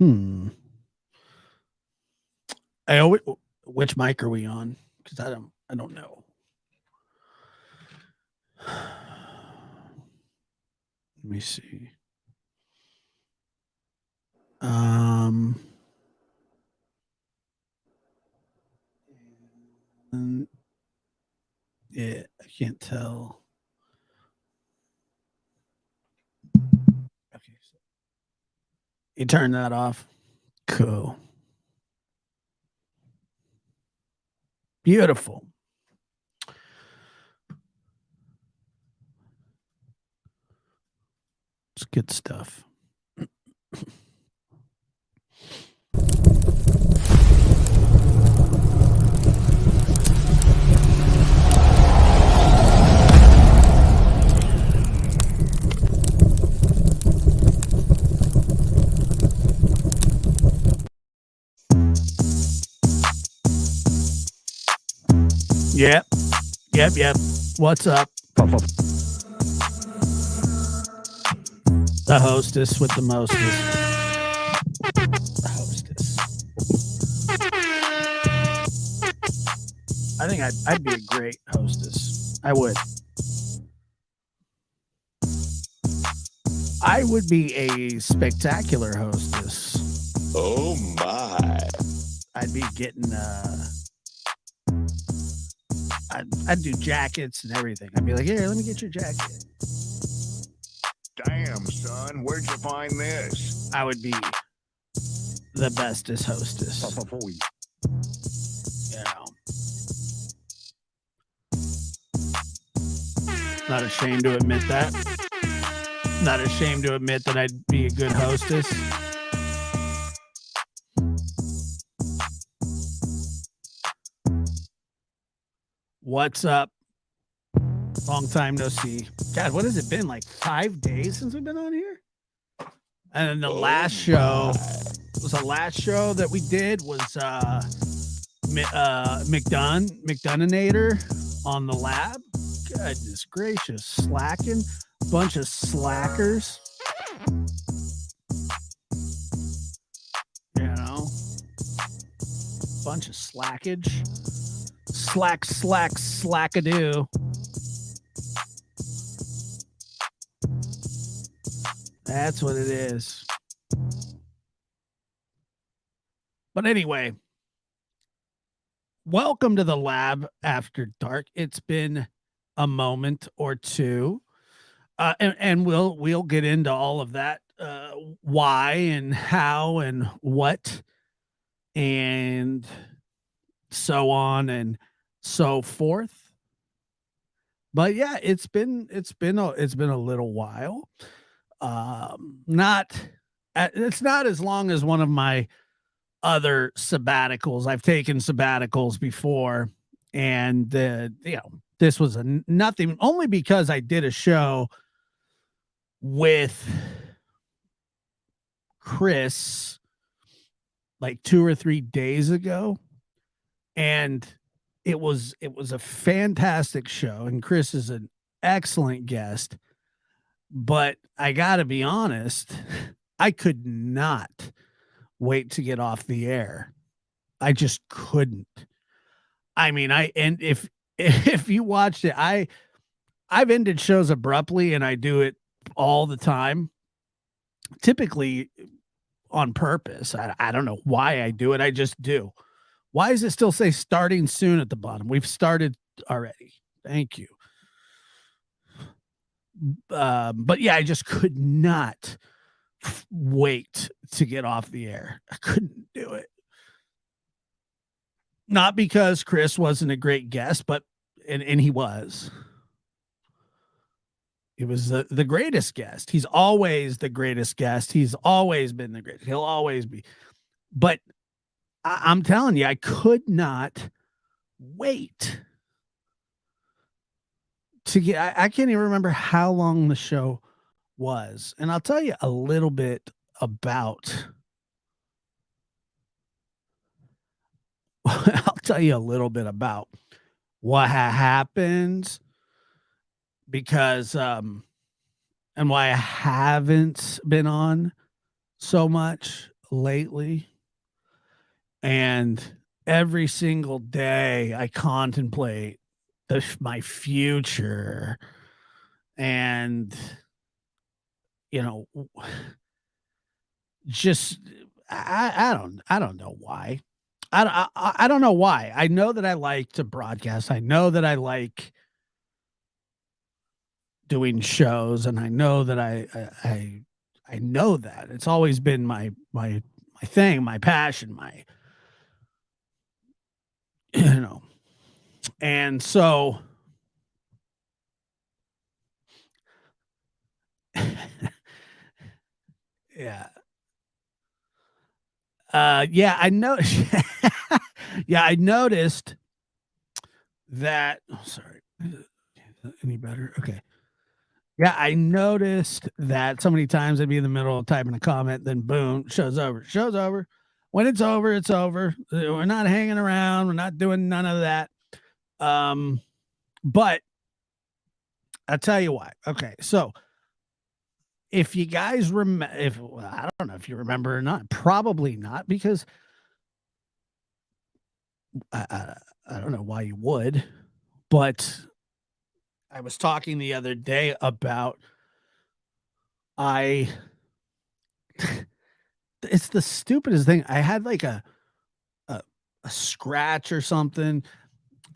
Hmm. I always, which mic are we on? Because I don't know. Let me see. Um, and yeah, I can't tell. Okay, so you turn that off. Cool. Beautiful. It's good stuff. Yep. Yep. What's up? The hostess with the mostest. The hostess. I think I'd be a great hostess. I would. I would be a spectacular hostess. Oh my. I'd be getting I'd do jackets and everything. I'd be like, here, let me get your jacket. Damn, son, where'd you find this? I would be the bestest hostess. You know. Not ashamed to admit that. Not ashamed to admit that I'd be a good hostess. What's up? Long time no see. God, what has it been? Like 5 days since we've been on here? And then the last show was the last show that we did was McDoninator on the lab. Goodness gracious. Slacking. Bunch of slackers. You know? Bunch of slackage. Slackadoo. That's what it is. But anyway, welcome to the lab after dark. It's been a moment or two, and we'll get into all of that, why and how and what, and so on and so forth. But yeah, it's been a little while. Not it's not as long as one of my other sabbaticals. I've taken sabbaticals before, and this was nothing, only because I did a show with Chris like 2 or 3 days ago, and it was a fantastic show, and Chris is an excellent guest. But I got to be honest, I could not wait to get off the air. I just couldn't. I mean, and if if you watched it, I've ended shows abruptly, and I do it all the time. Typically on purpose. I don't know why I do it. I just do. Why does it still say starting soon at the bottom? We've started already. Thank you. But yeah, I just could not wait to get off the air. I couldn't do it. Not because Chris wasn't a great guest, but and he was. He was the greatest guest. He's always the greatest guest. He's always been the greatest. He'll always be. But I'm telling you, I could not wait to get. I can't even remember how long the show was, and I'll tell you a little bit about. I'll tell you a little bit about what happens, because and why I haven't been on so much lately, and every single day I contemplate my future, and you know, just I don't know why. I don't know why. I know that I like to broadcast. I know that I like doing shows, and I know that I know that. It's always been my thing, my passion, my you know. And so yeah. Yeah, I know yeah, I noticed that oh, sorry. Any better? Okay. Yeah, I noticed that so many times I'd be in the middle of typing a comment, then boom, show's over. Show's over. When it's over, it's over. We're not hanging around. We're not doing none of that. Um, but I'll tell you why. Okay, so if you guys remember, if well, I don't know if you remember or not, probably not, because I, I, I don't know why you would, but I was talking the other day about I. It's the stupidest thing. I had like a, a scratch or something.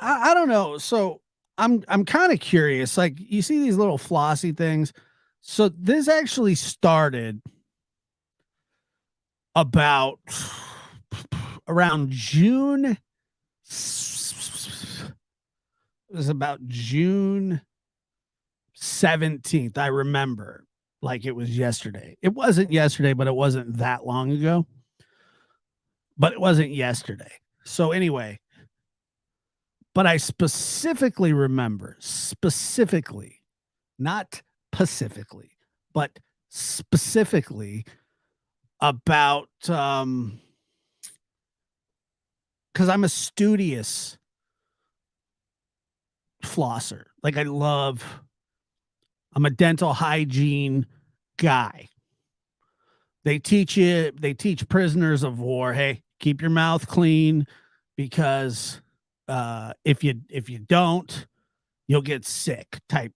I don't know. So I'm kind of curious. Like you see these little flossy things. So this actually started about around June. It was about June 17th. I remember like it was yesterday. It wasn't yesterday, but it wasn't that long ago. But it wasn't yesterday. So anyway, but I specifically remember, specifically, not pacifically, but specifically about because I'm a studious flosser. Like I'm a dental hygiene guy. They teach prisoners of war, hey, keep your mouth clean because if you don't, you'll get sick type,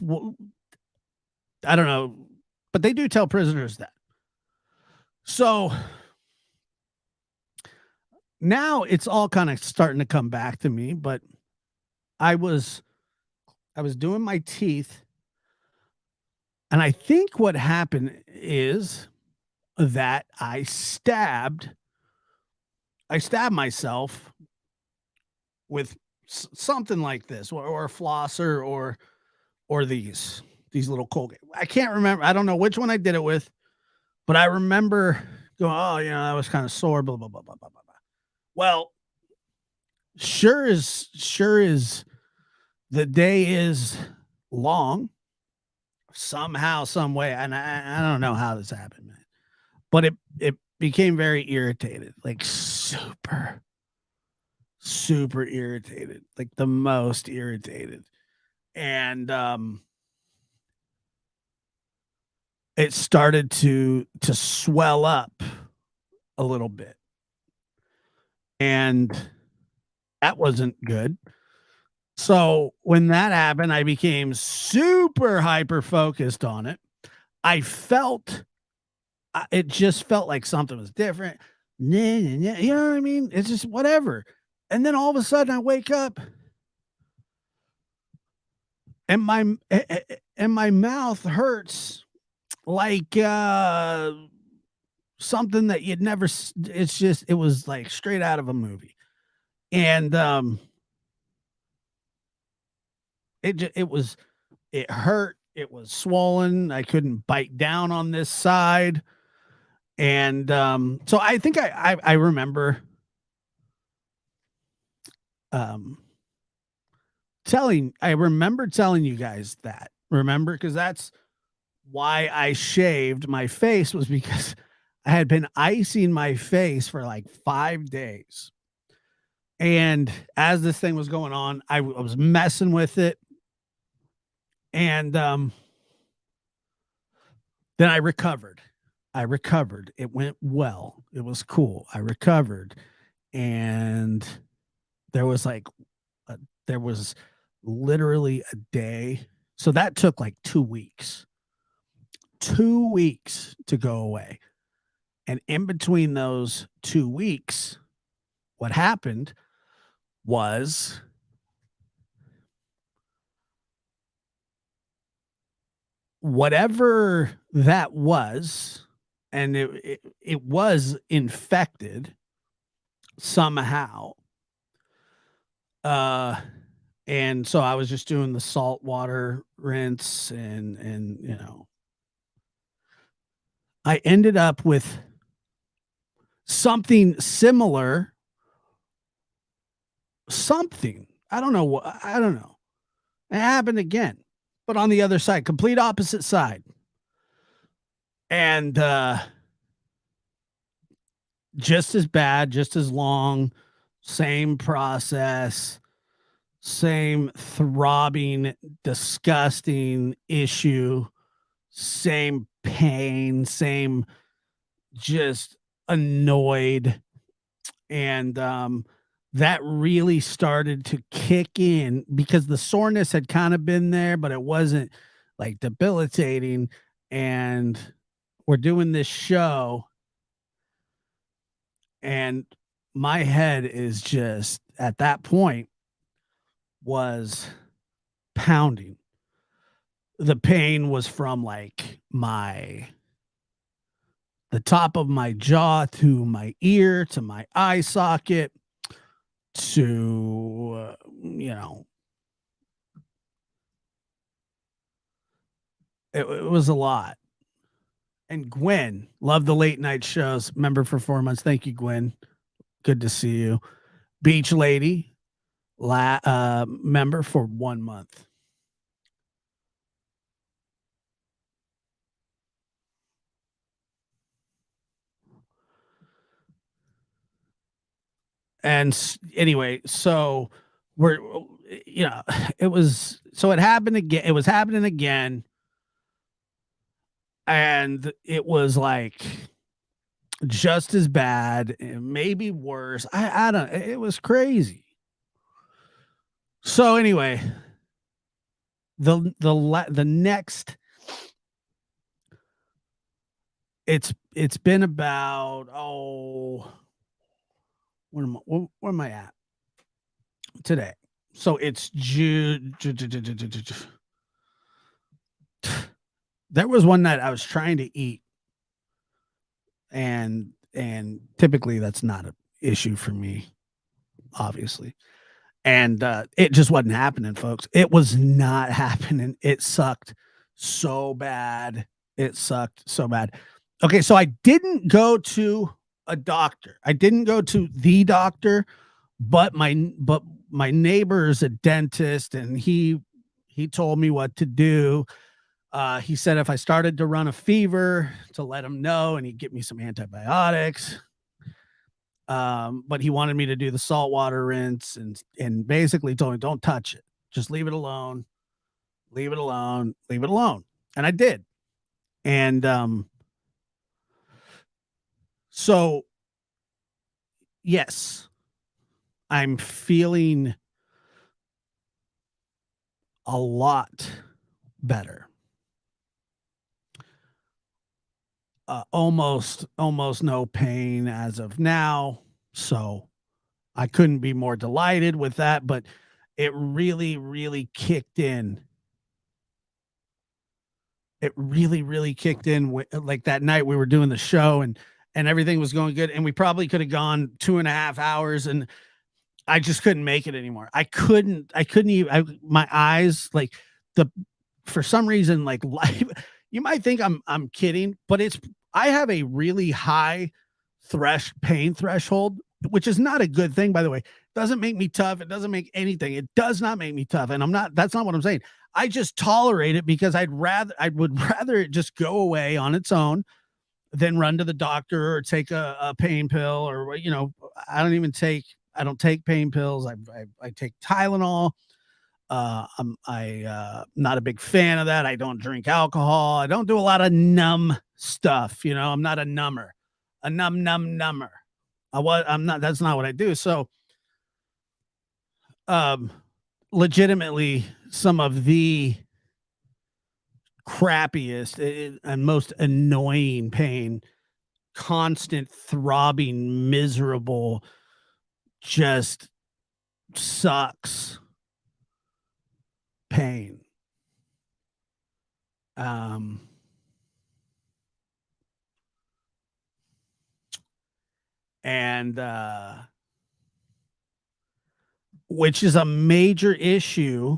I don't know, but they do tell prisoners that. So now it's all kind of starting to come back to me, but I was I was doing my teeth, and I think what happened is that I stabbed myself with something like this, or a flosser, or these little Colgate. I can't remember. I don't know which one I did it with, but I remember going, "Oh, that was kind of sore." Blah blah blah blah blah blah. Blah. Well, sure is the day is long somehow, some way, and I don't know how this happened, man, but it became very irritated, like super irritated, like the most irritated, and it started to swell up a little bit, and that wasn't good. So when that happened, I became super hyper focused on it. I felt it just felt like something was different. You know what I mean? It's just whatever. And then all of a sudden I wake up and my mouth hurts like something that you'd never it's just it was like straight out of a movie. And it hurt, it was swollen, I couldn't bite down on this side. And so I think I remember um I remember telling you guys that. Remember? Because that's why I shaved my face, was because I had been icing my face for like 5 days. And as this thing was going on, I was messing with it. And then I recovered. I recovered. It went well. It was cool. I recovered. And there was like a, there was literally a day. So that took like 2 weeks. 2 weeks to go away. And in between those 2 weeks, what happened was whatever that was, and it was infected somehow. Uh, and so I was just doing the salt water rinse, and I ended up with something similar. Something I don't know what I don't know. It happened again, but on the other side, complete opposite side, and just as bad, just as long, same process, same throbbing, disgusting issue, same pain, same just annoyed. And that really started to kick in because the soreness had kind of been there, but it wasn't like debilitating. And we're doing this show, and my head is just at that point was pounding. The pain was from like the top of my jaw to my ear to my eye socket to it was a lot. And Gwen loved the late night shows. Member for 4 months. Thank you, Gwen. Good to see you. Beach Lady, member for 1 month. And anyway, so we're, it was, so it happened again. It was happening again. And it was like just as bad, maybe worse. I don't, it was crazy. So anyway, the next, it's been about, where am I at today? So it's June. There was one night I was trying to eat, and typically that's not an issue for me, obviously. And it just wasn't happening, folks. It was not happening. It sucked so bad. It sucked so bad. Okay, so I didn't go to a doctor. I didn't go to the doctor, but my neighbor is a dentist, and he told me what to do. He said if I started to run a fever to let him know, and he'd get me some antibiotics. But he wanted me to do the saltwater rinse, and basically told me don't touch it, just leave it alone, leave it alone, leave it alone, and I did. And so yes, I'm feeling a lot better. Almost no pain as of now. So I couldn't be more delighted with that, but it really, really kicked in. It really, really kicked in. Like that night we were doing the show, and everything was going good. And we probably could have gone 2.5 hours, and I just couldn't make it anymore. I couldn't even, my eyes, like the, for some reason, like life, you might think I'm kidding, but I have a really high pain threshold, which is not a good thing, by the way. It doesn't make me tough. It doesn't make anything. It does not make me tough. And that's not what I'm saying. I just tolerate it because I would rather it just go away on its own than run to the doctor or take a pain pill, or, I don't take pain pills. I take Tylenol. I'm not a big fan of that. I don't drink alcohol. I don't do a lot of numb stuff. I'm not a number, a number. I'm not. That's not what I do. So, um, legitimately, some of the crappiest and most annoying pain, constant throbbing, miserable, just sucks pain. Um, and which is a major issue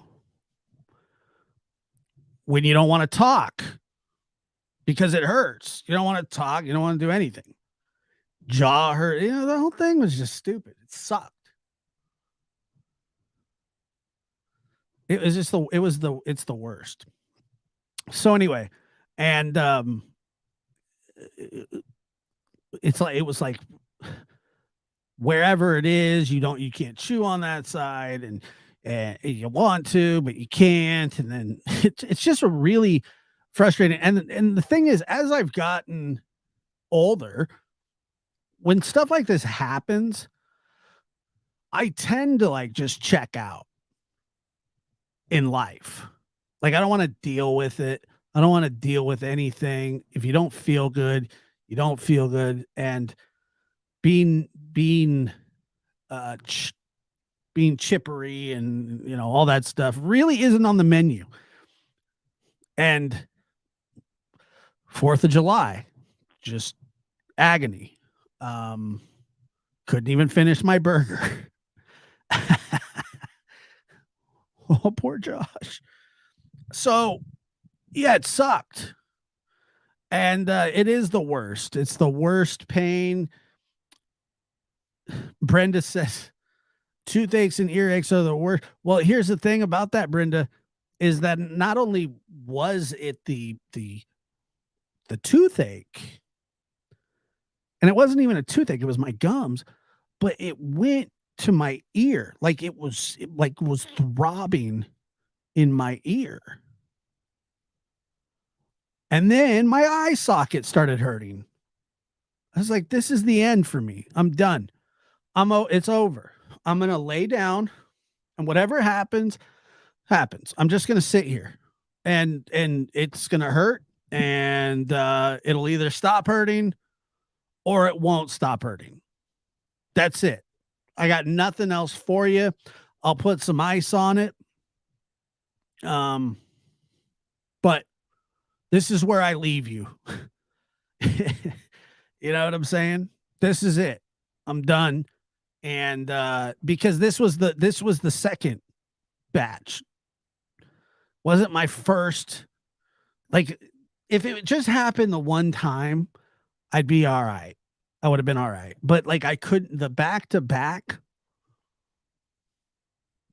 when you don't want to talk because it hurts. You don't want to talk. You don't want to do anything. Jaw hurt. The whole thing was just stupid. It sucked. It was just it's the worst. So anyway, and it was like wherever it is, you can't chew on that side, and you want to, but you can't, and then it's just a really frustrating. And the thing is, as I've gotten older, when stuff like this happens, I tend to like just check out in life. Like I don't want to deal with it. I don't want to deal with anything. If you don't feel good, you don't feel good. And being uh being chippery and all that stuff really isn't on the menu. And 4th of July, just agony. Um couldn't even finish my burger. Oh, poor Josh. So, yeah, it sucked. And it is the worst. It's the worst pain. Brenda says toothaches and earaches are the worst. Well, here's the thing about that, Brenda, is that not only was it the toothache, and it wasn't even a toothache, it was my gums, but it went to my ear. Like it was throbbing in my ear. And then my eye socket started hurting. I was like, this is the end for me. I'm done. It's over. I'm going to lay down and whatever happens, happens. I'm just going to sit here and it's going to hurt and it'll either stop hurting or it won't stop hurting. That's it. I got nothing else for you. I'll put some ice on it. But this is where I leave you. You know what I'm saying? This is it. I'm done. And because this was the second batch. Wasn't my first. Like if it just happened the one time, I'd be all right. I would have been all right. But like I couldn't, the back to back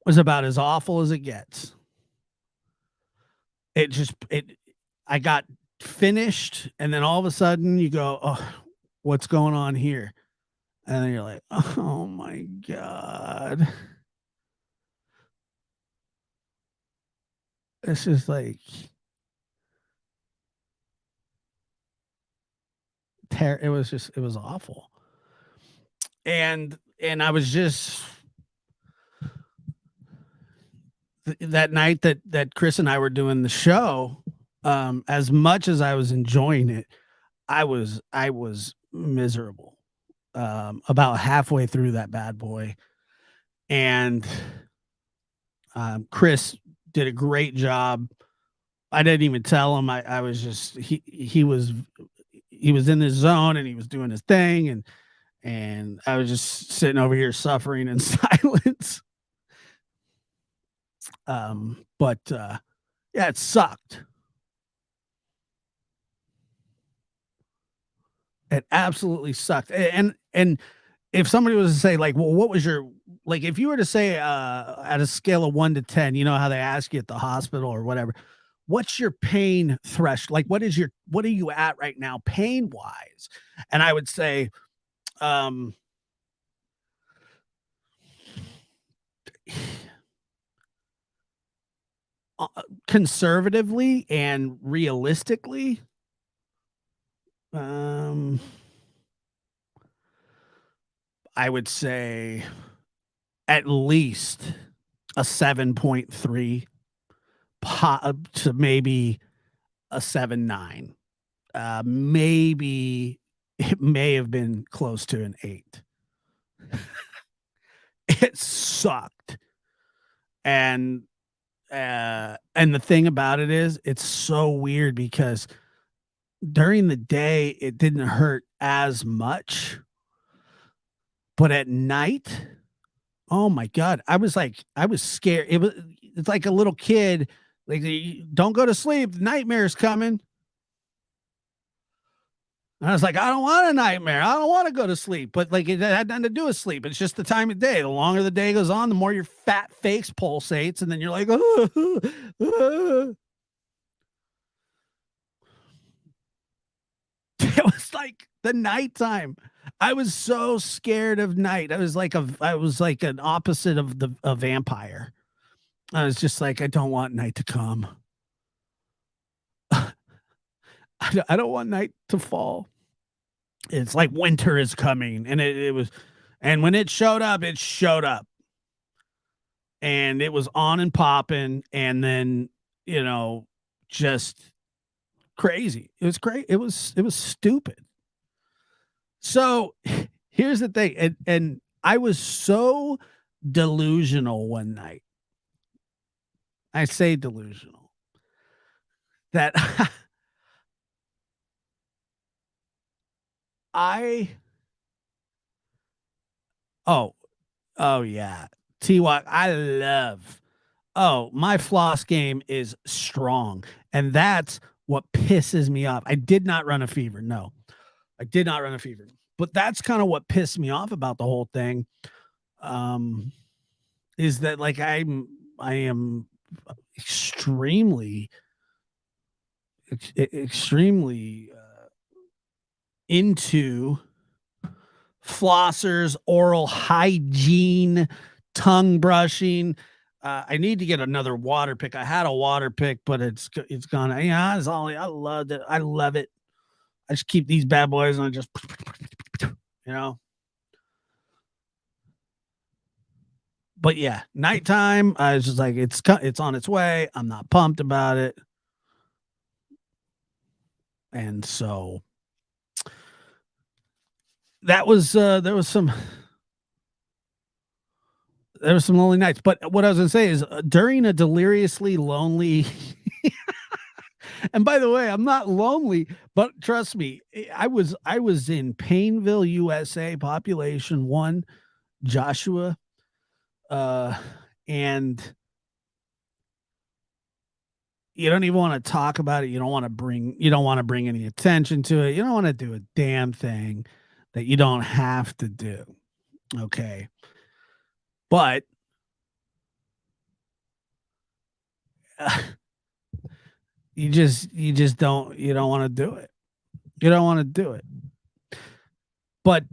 was about as awful as it gets. I got finished and then all of a sudden you go, oh, what's going on here? And then you're like, oh my God. It's just like it was awful. And I was just that night that Chris and I were doing the show, as much as I was enjoying it, I was miserable. About halfway through that bad boy. And Chris did a great job. I didn't even tell him. I was just he was in his zone and he was doing his thing and I was just sitting over here suffering in silence. But yeah, it sucked. It absolutely sucked. And if somebody was to say like, well, what was your like if you were to say at a scale of 1 to 10, you know how they ask you at the hospital or whatever, what's your pain threshold? Like what are you at right now pain wise? And I would say conservatively and realistically, Um, I would say at least a 7.3 to maybe a 7.9. Maybe it may have been close to an 8. It sucked. And and the thing about it is it's so weird because during the day it didn't hurt as much, but at night, oh my god, I was scared. It's like a little kid, like, "Don't go to sleep, the nightmare's coming." And I was like, "I don't want a nightmare. I don't wanna go to sleep." But, like, it had nothing to do with sleep. It's just the time of day. The longer the day goes on, the more your fat face pulsates, and then you're like, It was like the nighttime. I was so scared of night. I was like an opposite of a vampire. I was just like, "I don't want night to come. I don't want night to fall." It's like winter is coming, and it was, and when it showed up, it showed up, and it was on and popping, and then, you know, just crazy. It was great. It was stupid. So, here's the thing, and I was so delusional one night. I say delusional, that I oh, oh, yeah. T-Walk, I love. Oh, my floss game is strong, and that's what pisses me off. I did not run a fever, no. I did not run a fever, but that's kinda what pissed me off about the whole thing, um, is that, like, I am extremely, extremely, into flossers, oral hygiene, tongue brushing. I need to get another water pick. I had a water pick, but it's gone. Yeah, it's all I loved it. I love it. I just keep these bad boys and I just, you know. But yeah, nighttime. I was just like, it's on its way. I'm not pumped about it, and so that was there was some lonely nights. But what I was gonna say is, during a deliriously lonely, and by the way, I'm not lonely, but trust me, I was in Painville, USA, population 1, Joshua, uh, and you don't even wanna talk about it, you don't wanna bring any attention to it, you don't wanna do a damn thing that you don't have to do, okay? But, you don't wanna do it. You don't wanna do it. But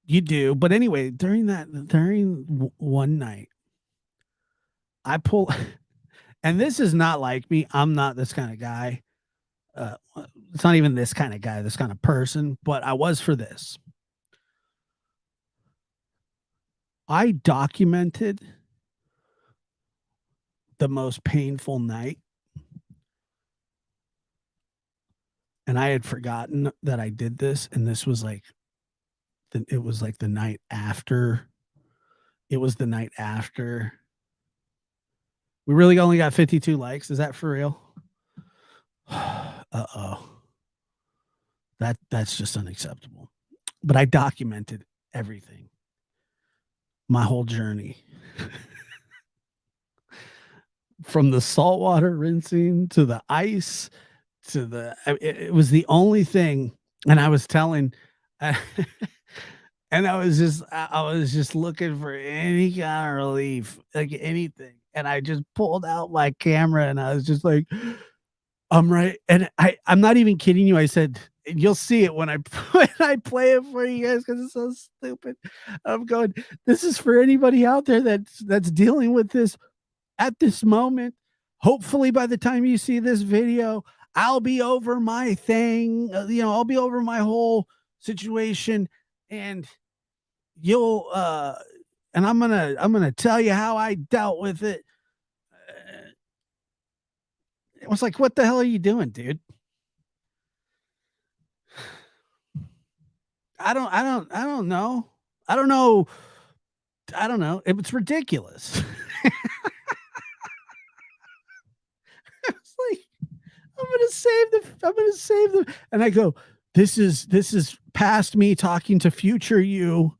you do, but anyway, during one night, I pull and this is not like me, I'm not this kinda guy, it's not even this kinda guy, this kinda person, but I was for this. I documented the most painful night, and I had forgotten that I did this, and this was like it was like the night after, it was the night after. We really only got 52 likes, is that for real? Uh-oh. That's just unacceptable. But I documented everything, my whole journey, from the saltwater rinsing to the ice to it was the only thing, and I was telling, and I was just looking for any kind of relief, like anything, and I just pulled out my camera and I was just like, I'm right, and I'm not even kidding you, I said, and you'll see it when I when I play it for you guys because it's so stupid. I'm going, "This is for anybody out there that's dealing with this at this moment. Hopefully, by the time you see this video, I'll be over my thing, I'll be over my whole situation, and you'll and I'm gonna tell you how I dealt with it. It was like, what the hell are you doing, dude? I don't know. I don't know. I don't know. It's ridiculous. It's like, I'm gonna save the and I go, this is past me talking to future you.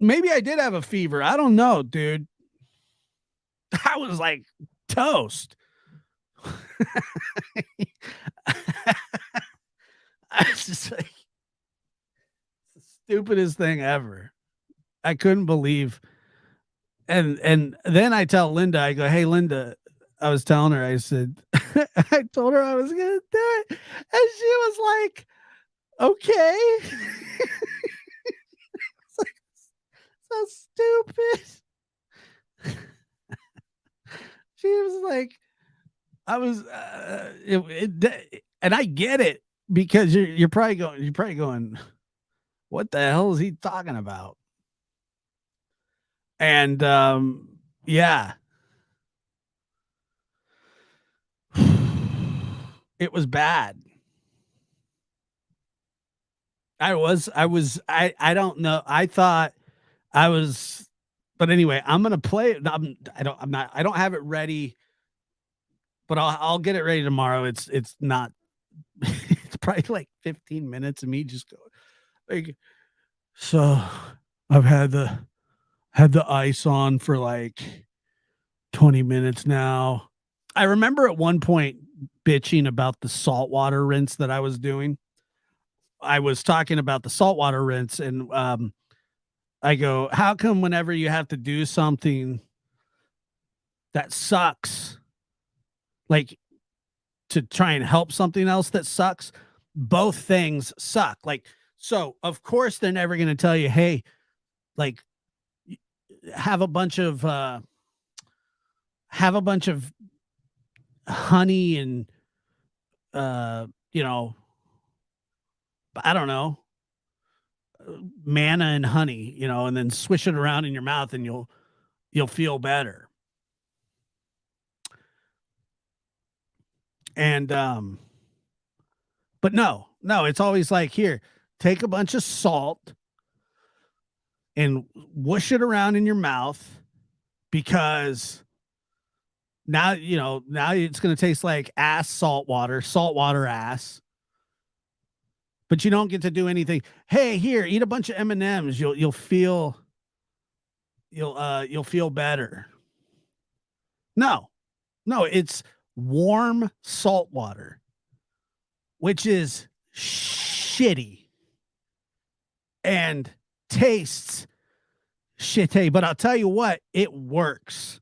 Maybe I did have a fever. I don't know, dude. I was like toast. I was just like the stupidest thing ever. I couldn't believe. And then I tell Linda, I go, hey Linda, I was telling her, I said, I told her I was gonna do it. And she was like, okay. It's like, so stupid. She was like, I was and I get it because you're probably going, what the hell is he talking about? And yeah, it was bad. I don't know. I thought I was, but anyway, I'm gonna play it. I don't have it ready, but I'll get it ready tomorrow. It's not. It's probably like 15 minutes of me just going like, so I've had the ice on for like 20 minutes now. I remember at one point bitching about the saltwater rinse that I was doing. I was talking about the saltwater rinse, and I go, how come whenever you have to do something that sucks, like to try and help something else that sucks, both things suck. Like, so of course they're never going to tell you, hey, like have a bunch of honey and uh, you know, I don't know, manna and honey, and then swish it around in your mouth and you'll feel better. And but no, it's always like, here, take a bunch of salt and whoosh it around in your mouth because now it's going to taste like ass saltwater ass, but you don't get to do anything. Hey, here, eat a bunch of M&Ms. You'll feel better. No, no, it's warm salt water, which is shitty and tastes shitty. But I'll tell you what, it works.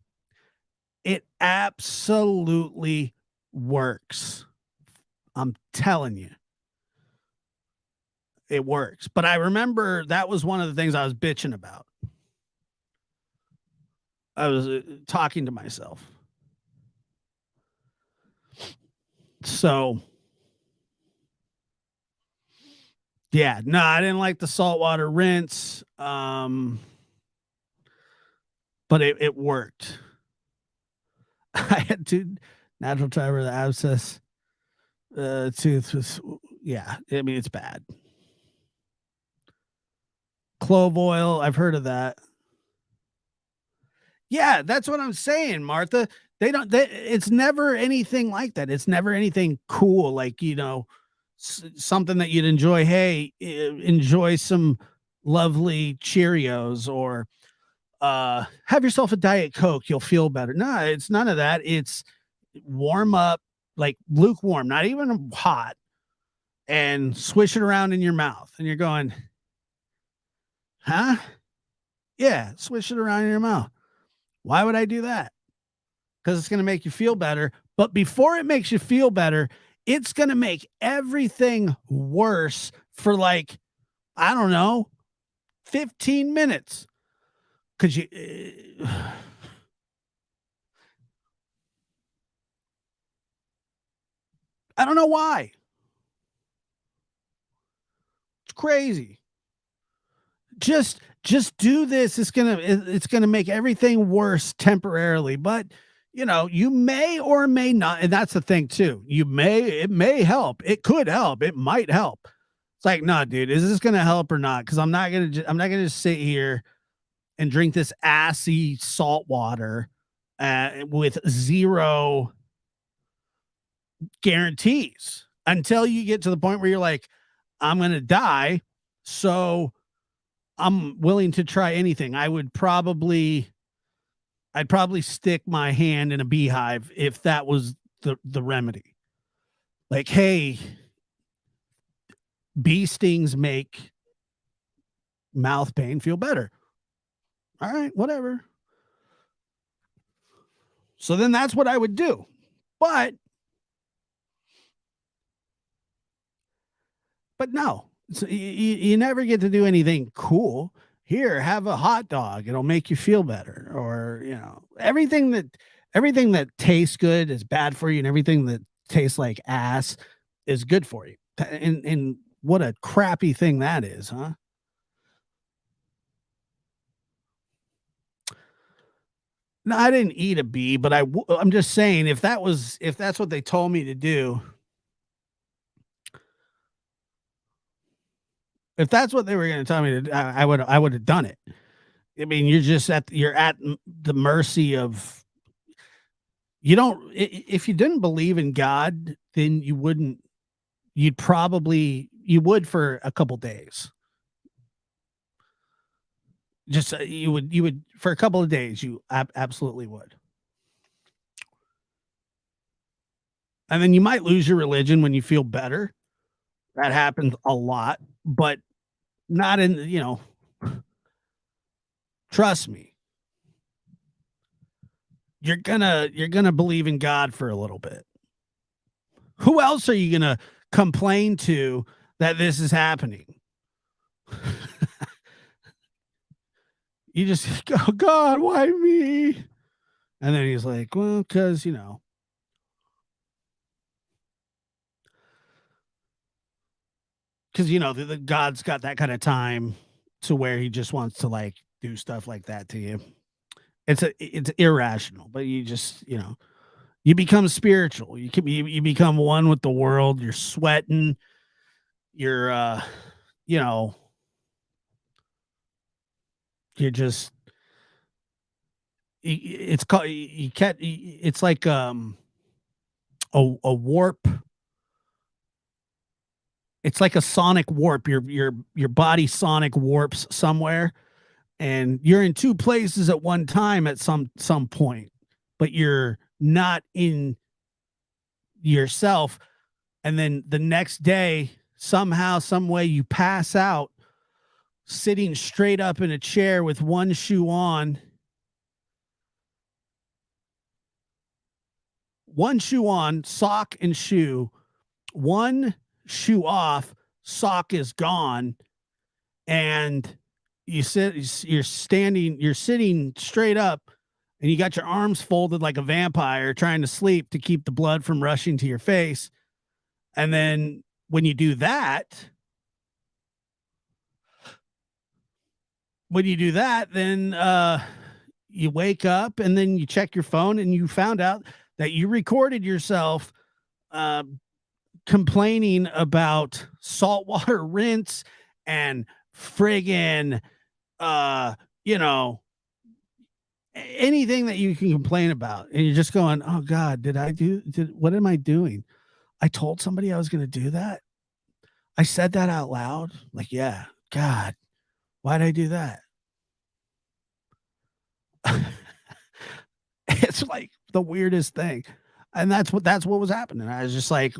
It absolutely works. I'm telling you, it works. But I remember that was one of the things I was bitching about. I was talking to myself. So, yeah, no, I didn't like the saltwater rinse. But it worked. I had two natural driver the abscess tooth was, yeah, I mean, it's bad. Clove oil, I've heard of that. Yeah, that's what I'm saying, Martha. It's never anything like that. It's never anything cool, like, something that you'd enjoy. Hey, enjoy some lovely Cheerios, or have yourself a Diet Coke, you'll feel better. No, it's none of that. It's warm up, like lukewarm, not even hot, and swish it around in your mouth. And you're going, huh? Yeah, swish it around in your mouth. Why would I do that? Because it's going to make you feel better. But before it makes you feel better, it's going to make everything worse for like, I don't know, 15 minutes. Because you, I don't know why. It's crazy. Just do this. It's gonna make everything worse temporarily. But you may or may not, and that's the thing too. It may help. It could help. It might help. It's like, no, dude, is this gonna help or not? Because I'm not gonna just sit here and drink this assy salt water with zero guarantees until you get to the point where you're like, I'm gonna die. So I'm willing to try anything. I'd probably stick my hand in a beehive if that was the remedy. Like, hey, bee stings make mouth pain feel better. All right, whatever. So then that's what I would do. But no, so you never get to do anything cool. Here, have a hot dog. It'll make you feel better. Or, everything that tastes good is bad for you, and everything that tastes like ass is good for you. And what a crappy thing that is, huh? No, I didn't eat a bee, but I'm just saying if that's what they told me to do, if that's what they were going to tell me to do, I would have done it. I mean, you're at the mercy of you don't if you didn't believe in God, then you would for a couple days. Just you would for a couple of days you absolutely would. And then you might lose your religion when you feel better. That happens a lot, but not in, trust me. You're going to believe in God for a little bit. Who else are you going to complain to that this is happening? You just go, God, why me? And then he's like, well, because, the God's got that kind of time to where he just wants to like do stuff like that to you. It's irrational, but you become spiritual. You become one with the world. You're sweating. You're you know, you're just it's called you can't it's like a warp. It's like a sonic warp. Your body sonic warps somewhere, and you're in two places at one time at some point, but you're not in yourself. And then the next day, somehow, some way, you pass out sitting straight up in a chair with one shoe on, sock and shoe, one shoe off, sock is gone, and you're sitting straight up, and you got your arms folded like a vampire trying to sleep to keep the blood from rushing to your face. And then when you do that, then you wake up and then you check your phone and you found out that you recorded yourself uh, complaining about saltwater rinse and friggin' uh, you know, anything that you can complain about. And you're just going, oh God, what am I doing? I told somebody I was going to do that. I said that out loud. Like, yeah, God, why'd I do that? It's like the weirdest thing. And that's what was happening. I was just like,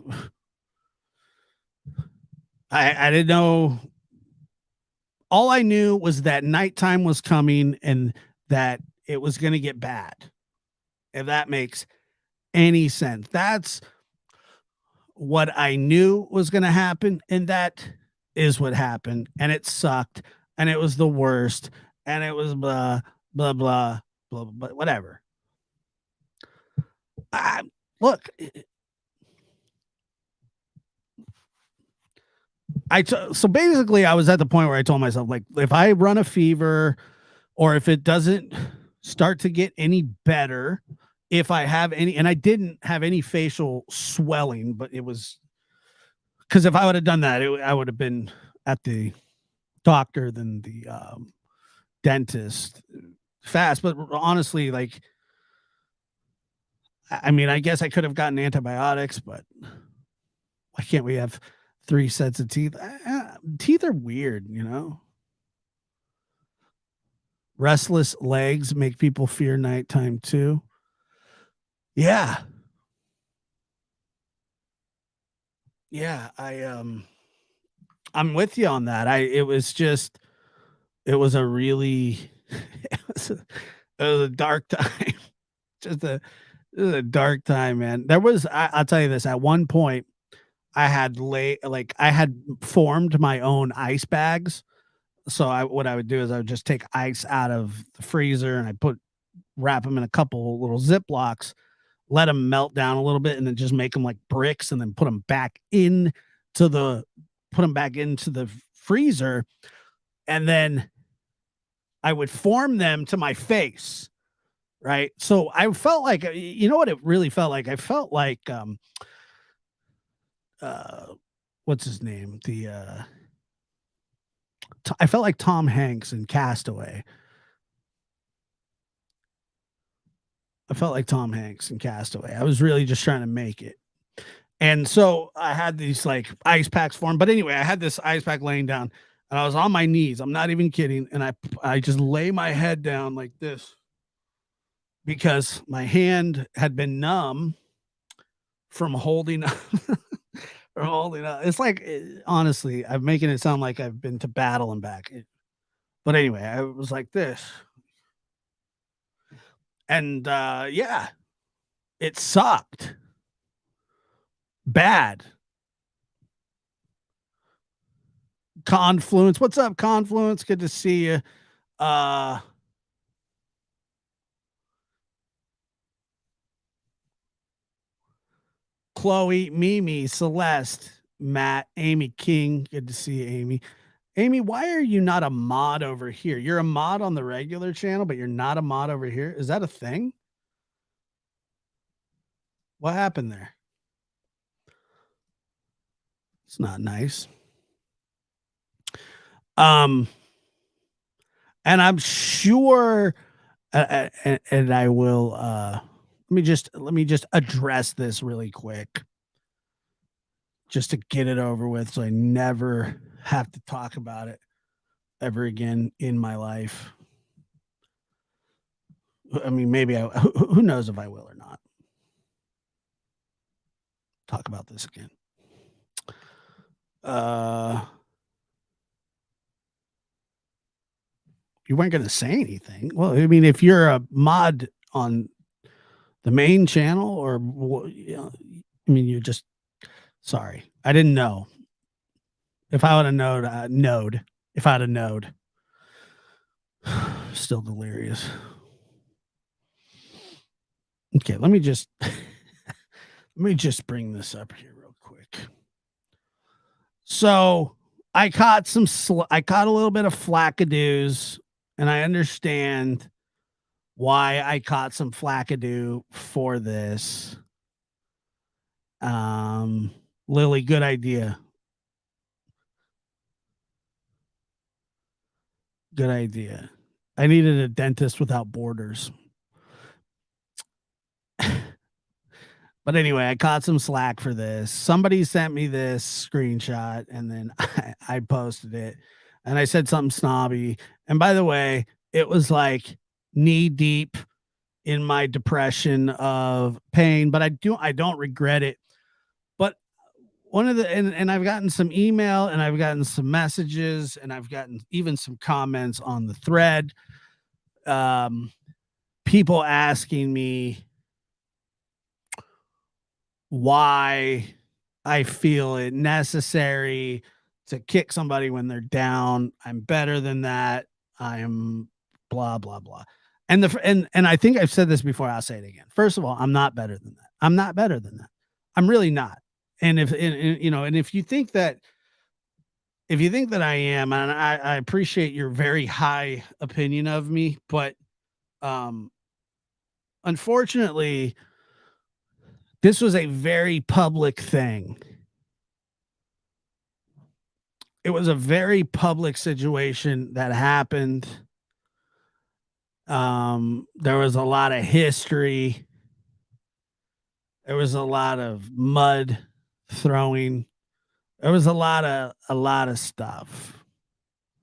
I didn't know. All I knew was that nighttime was coming and that it was going to get bad. If that makes any sense. That's what I knew was going to happen. And that is what happened. And it sucked. And it was the worst. And it was blah, blah, blah, blah, blah, whatever. Look, So basically I was at the point where I told myself, like, if I run a fever or if it doesn't start to get any better, if I have any, and I didn't have any facial swelling, but it was because if I would have done that, I would have been at the doctor than the dentist fast. But honestly, like, I mean, I guess I could have gotten antibiotics, but why can't we have 3 sets of teeth? Teeth are weird, you know? Restless legs make people fear nighttime too. Yeah. Yeah. I'm with you on that. It was just, it was a really, it it was a dark time. Just a, it was a dark time, man. I'll tell you this, at one point, I had formed my own ice bags. So what I would do is I would just take ice out of the freezer and wrap them in a couple little Ziplocs, let them melt down a little bit, and then just make them like bricks, and then put them back into the freezer, and then I would form them to my face. Right. So I felt like, you know what it really felt like? I felt like, uh, what's his name? I felt like Tom Hanks in Castaway. I felt like Tom Hanks in Castaway. I was really just trying to make it. And so I had these like ice packs for him. But anyway, I had this ice pack laying down and I was on my knees. I'm not even kidding. And I just lay my head down like this because my hand had been numb from holding up. From holding up. It's like, honestly, I'm making it sound like I've been to battle and back. But anyway, I was like this. And yeah, it sucked bad. Confluence. What's up, Confluence? Good to see you. Uh Chloe, Mimi, Celeste, Matt, Amy King. Good to see you, Amy. Amy, why are you not a mod over here? You're a mod on the regular channel, but you're not a mod over here. Is that a thing? What happened there? It's not nice. Um, and I'm sure, and I will. Let me just address this really quick, just to get it over with, so I never have to talk about it ever again in my life. I mean, maybe who knows if I will or not talk about this again. You weren't going to say anything. Well, I mean, if you're a mod on the main channel, or you know, I mean, you're just sorry. I didn't know. If I would have known, if I'd have known, still delirious. Okay, let me just bring this up here real quick. So I caught a little bit of flackadoos, and I understand why I caught some flackadoo for this. Lily, good idea. Good idea. I needed a dentist without borders. But anyway, I caught some slack for this. Somebody sent me this screenshot and then I posted it and I said something snobby. And by the way, it was like knee deep in my depression of pain, but I don't regret it. But one of the and I've gotten some email and I've gotten some messages and I've gotten even some comments on the thread. People asking me why I feel it necessary to kick somebody when they're down. I'm better than that. I'm blah blah blah. And I think I've said this before. I'll say it again. First of all, I'm not better than that. I'm not better than that. I'm really not. And if you think that if you think that I am, and I appreciate your very high opinion of me, but um, unfortunately, this was a very public thing. It was a very public situation that happened. There was a lot of history. There was a lot of mud throwing. There was a lot of stuff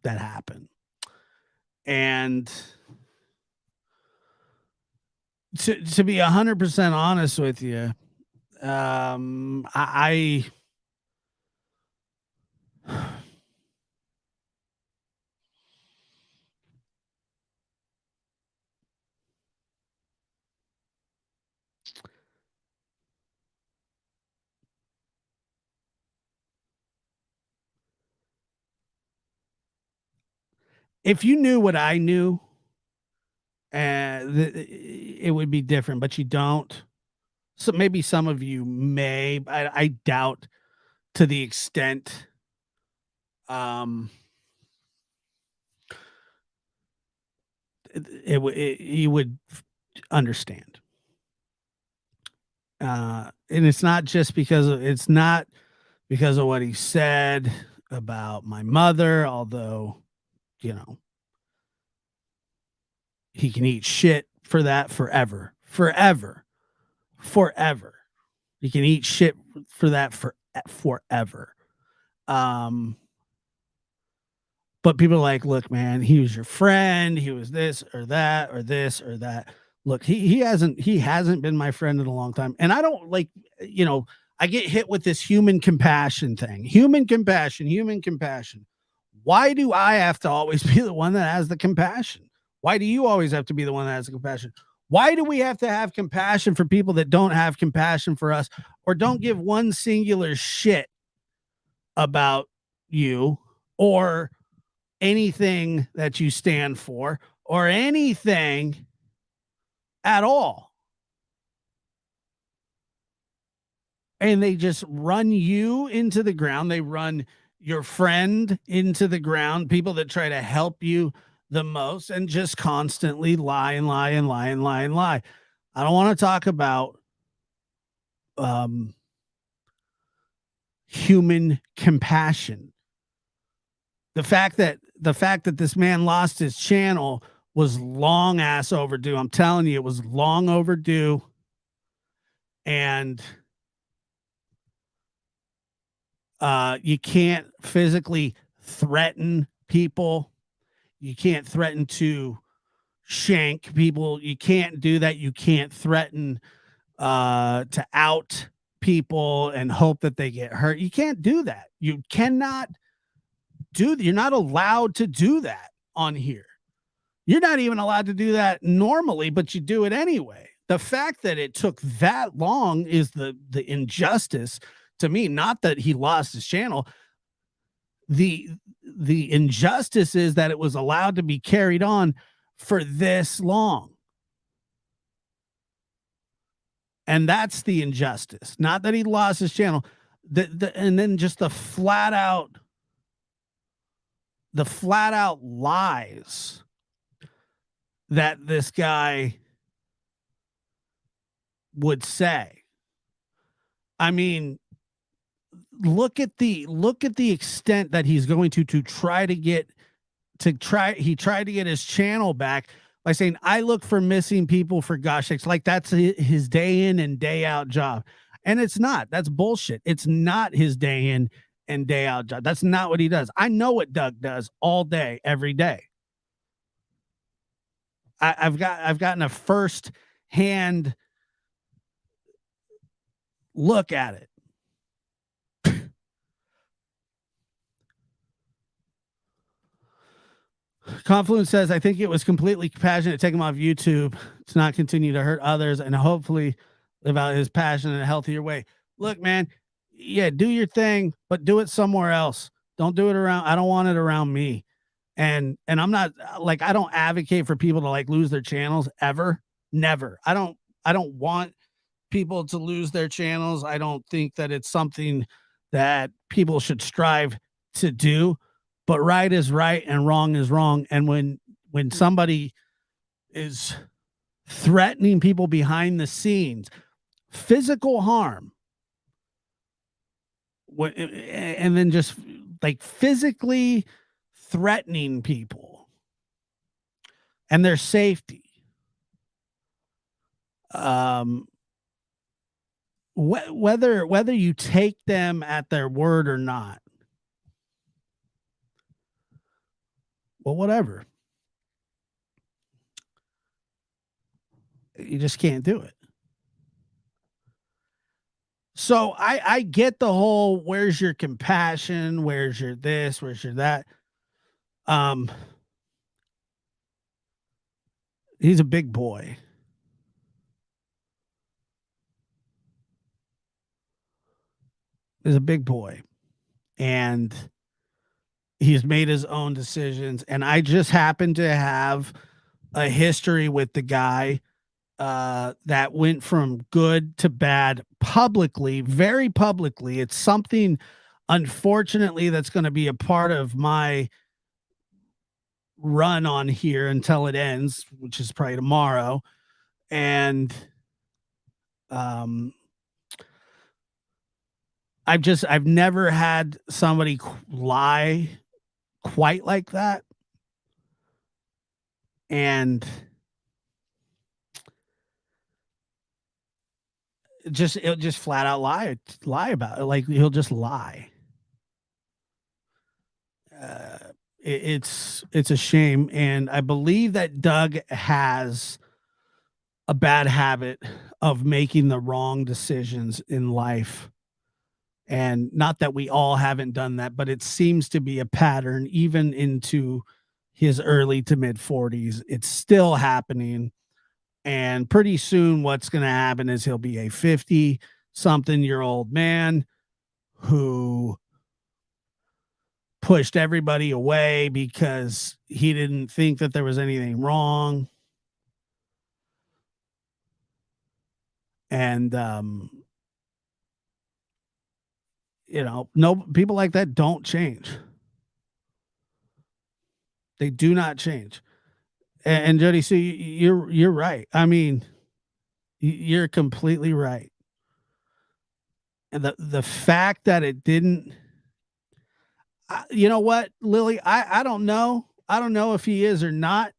that happened. And to be 100% honest with you, I if you knew what I knew, it would be different, but you don't. So maybe some of you may. I doubt to the extent. Um, you would understand. And it's not just because it's not because of what he said about my mother, although you know he can eat shit for that forever, forever, forever. He can eat shit for that forever. Um, but people are like, look, man, he was your friend. He was this or that or this or that. Look, he hasn't been my friend in a long time. And I don't like, you know, I get hit with this human compassion thing. Human compassion, human compassion. Why do I have to always be the one that has the compassion? Why do you always have to be the one that has the compassion? Why do we have to have compassion for people that don't have compassion for us or don't give one singular shit about you or anything that you stand for or anything at all? And they just run you into the ground. They run your friend into the ground, people that try to help you the most, and just constantly lie and lie and lie and lie and lie. I don't want to talk about um, human compassion. The fact that this man lost his channel was long ass overdue. I'm telling you, it was long overdue. And you can't physically threaten people. You can't threaten to shank people. You can't do that. You can't threaten to out people and hope that they get hurt. You can't do that. You cannot you're not allowed to do that on here. You're not even allowed to do that normally, but you do it anyway. The fact that it took that long is the injustice to me, not that he lost his channel. The the injustice is that it was allowed to be carried on for this long. And that's the injustice. Not that he lost his channel. And then just the flat out lies that this guy would say. I mean, look at the extent that he's going to try to get he tried to get his channel back by saying, I look for missing people for gosh sakes, like that's his day in and day out job. And it's not. That's bullshit. It's not his day in and day out job. That's not what he does. I know what Doug does all day, every day. I've gotten a first hand look at it. Confluence says, I think it was completely passionate to take him off YouTube to not continue to hurt others and hopefully live out his passion in a healthier way. Look, man, yeah, do your thing, but do it somewhere else. Don't do it around. I don't want it around me. And I'm not like I don't advocate for people to like lose their channels ever. Never. I don't want people to lose their channels. I don't think that it's something that people should strive to do, but right is right and wrong is wrong. And when somebody is threatening people behind the scenes, physical harm, and then just like physically threatening people and their safety, um, whether you take them at their word or not, well, whatever, you just can't do it. So I get the whole where's your compassion, where's your this, where's your that. Um, he's a big boy. He's a big boy, and he's made his own decisions. And I just happen to have a history with the guy that went from good to bad publicly, very publicly. It's something, unfortunately, that's going to be a part of my run on here until it ends, which is probably tomorrow. And um, I've never had somebody lie quite like that. And it'll just flat out lie about it. Like he'll just lie. Uh, it's a shame, and I believe that Doug has a bad habit of making the wrong decisions in life. And not that we all haven't done that, but it seems to be a pattern even into his early to mid 40s. It's still happening. And pretty soon, what's going to happen is he'll be a 50 something year old man who pushed everybody away because he didn't think that there was anything wrong. And, no people like that don't change. They do not change. And Jody, so you're right. I mean, you're completely right. And the fact that it didn't, you know what, Lily, I don't know. I don't know if he is or not.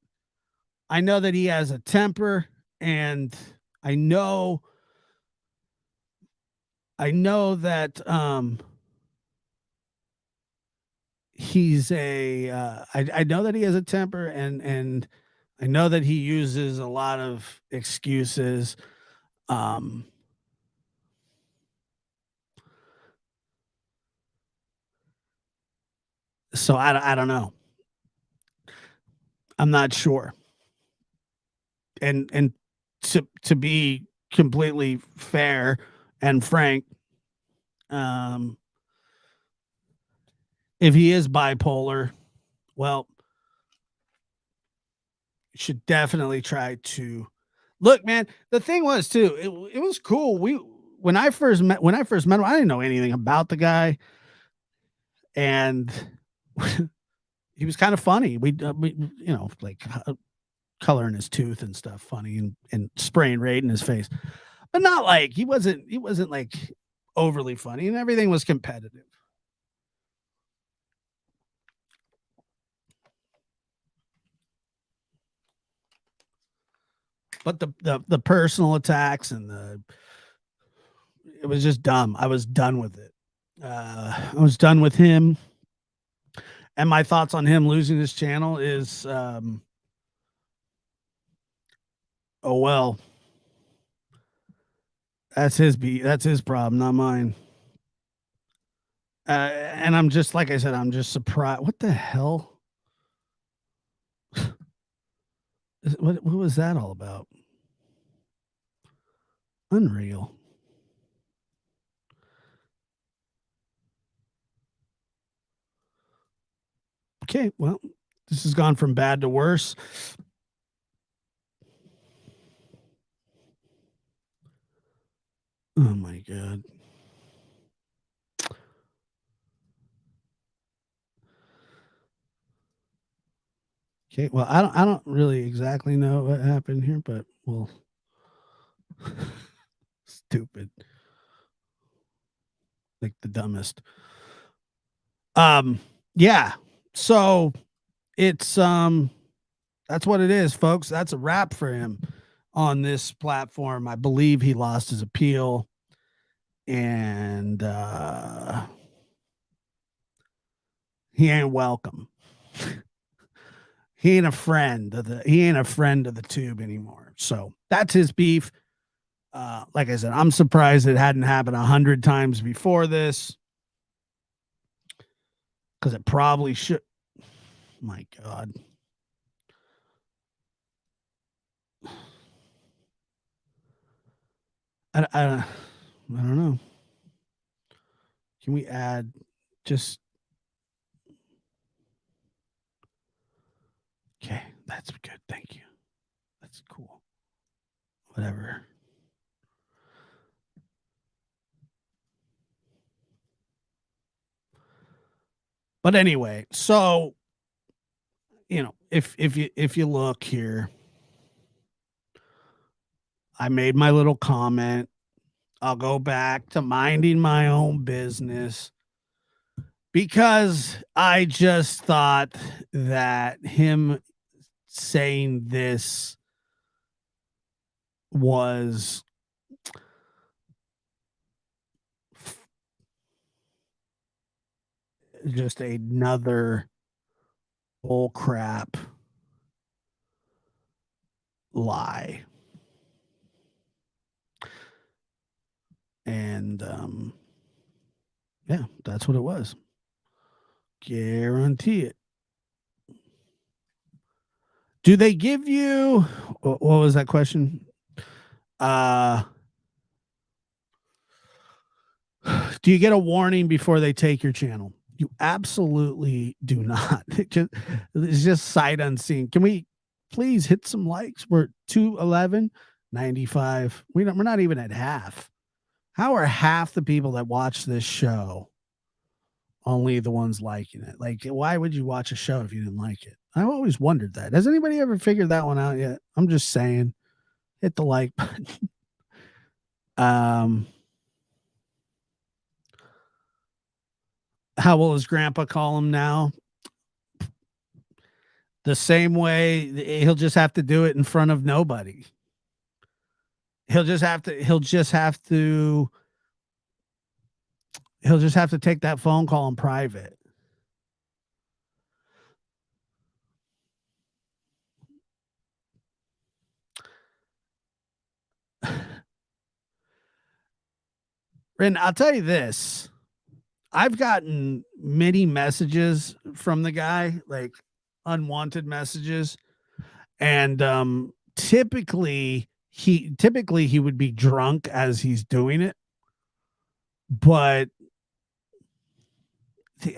I know that he has a temper, and I know that he's I know that he has a temper, and I know that he uses a lot of excuses. Um so I don't know. I'm not sure. And to be completely fair and frank, um if he is bipolar, well, you should definitely try to look, man. The thing was too, it was cool. When I first met him, I didn't know anything about the guy, and he was kind of funny. We like coloring his tooth and stuff, funny, and spraying Raid in his face, but not like he wasn't like overly funny, and everything was competitive. But the personal attacks and the it was just dumb. I was done with it. I was done with him. And my thoughts on him losing his channel is, oh well, that's his problem, not mine. And I'm just like I said, I'm just surprised. What the hell? What was that all about? Unreal. Okay, well, this has gone from bad to worse. Oh my god. Okay, well, I don't really exactly know what happened here, but well, stupid, like the dumbest. Um, yeah. So it's that's what it is, folks. That's a wrap for him on this platform. I believe he lost his appeal, and he ain't welcome. He ain't a friend of the tube anymore. So that's his beef. Like I said, I'm surprised it hadn't happened 100 times before this, because it probably should. My God. I don't know. Can we add just okay? That's good. Thank you. That's cool. Whatever. But anyway, so if you look here, I made my little comment. I'll go back to minding my own business because I just thought that him saying this was just another bull crap lie. And yeah, that's what it was. Guarantee it. Do they give you what was that question? Uh do you get a warning before they take your channel? You absolutely do not. It's just sight unseen. Can we please hit some likes? We're 211 95. We're not even at half. How are half the people that watch this show only the ones liking it? Like, why would you watch a show if you didn't like it? I've always wondered that. Has anybody ever figured that one out yet? I'm just saying, hit the like button. um, how will his grandpa call him now? The same way he'll just have to do it in front of nobody. He'll just have to. He'll just have to. He'll just have to take that phone call in private. And I'll tell you this, I've gotten many messages from the guy, like unwanted messages. And typically he would be drunk as he's doing it. But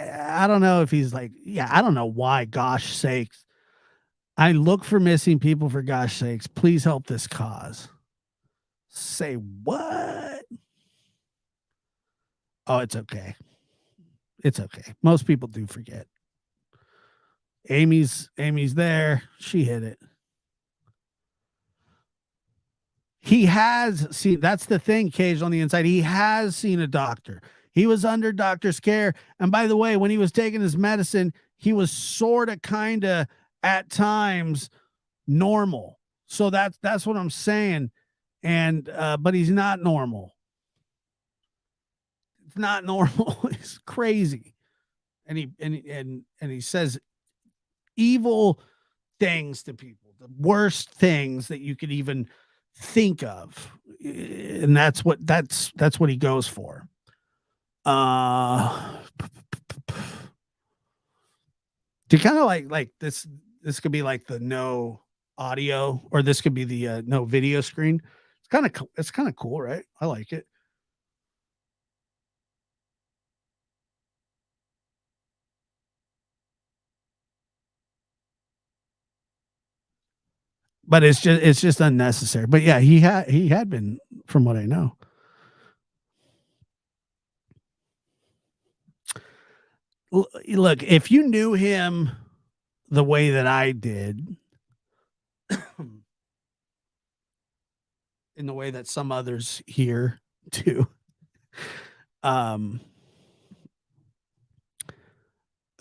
I don't know if he's like, yeah, I don't know why, gosh sakes. I look for missing people for gosh sakes. Please help this cause. Say what? Oh, it's okay. It's okay. Most people do forget. Amy's there. She hit it. He has seen, that's the thing, Cage, on the inside. He has seen a doctor. He was under doctor's care. And by the way, when he was taking his medicine, he was sort of kind of at times normal. So that's what I'm saying. And but he's not normal. It's not normal. It's crazy. And he says evil things to people, the worst things that you could even think of. And that's what he goes for. Uh to kind of like this could be like the no audio, or this could be the no video screen. It's kind of cool, right? I like it. But it's just unnecessary. But yeah, he had been, from what I know. Look, if you knew him the way that I did, in the way that some others here do, um,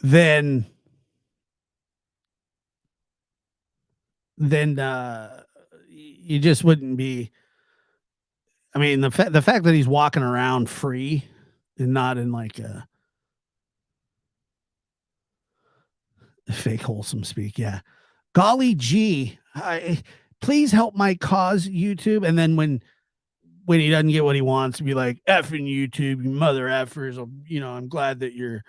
then you just wouldn't be. I mean, the fact that he's walking around free and not in like a fake wholesome speak, yeah. Golly gee, please help my cause, YouTube. And then when he doesn't get what he wants, to be like, effing YouTube, you mother effers. I'm glad that your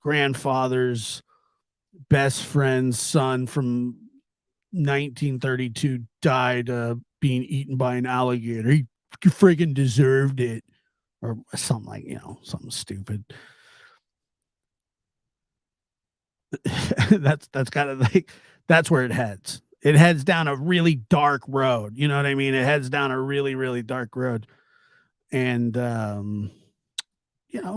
grandfather's best friend's son from 1932 died being eaten by an alligator. He friggin' deserved it, or something like, something stupid. That's kind of like, that's where it heads. It heads down a really dark road. You know what I mean? It heads down a really, really dark road. And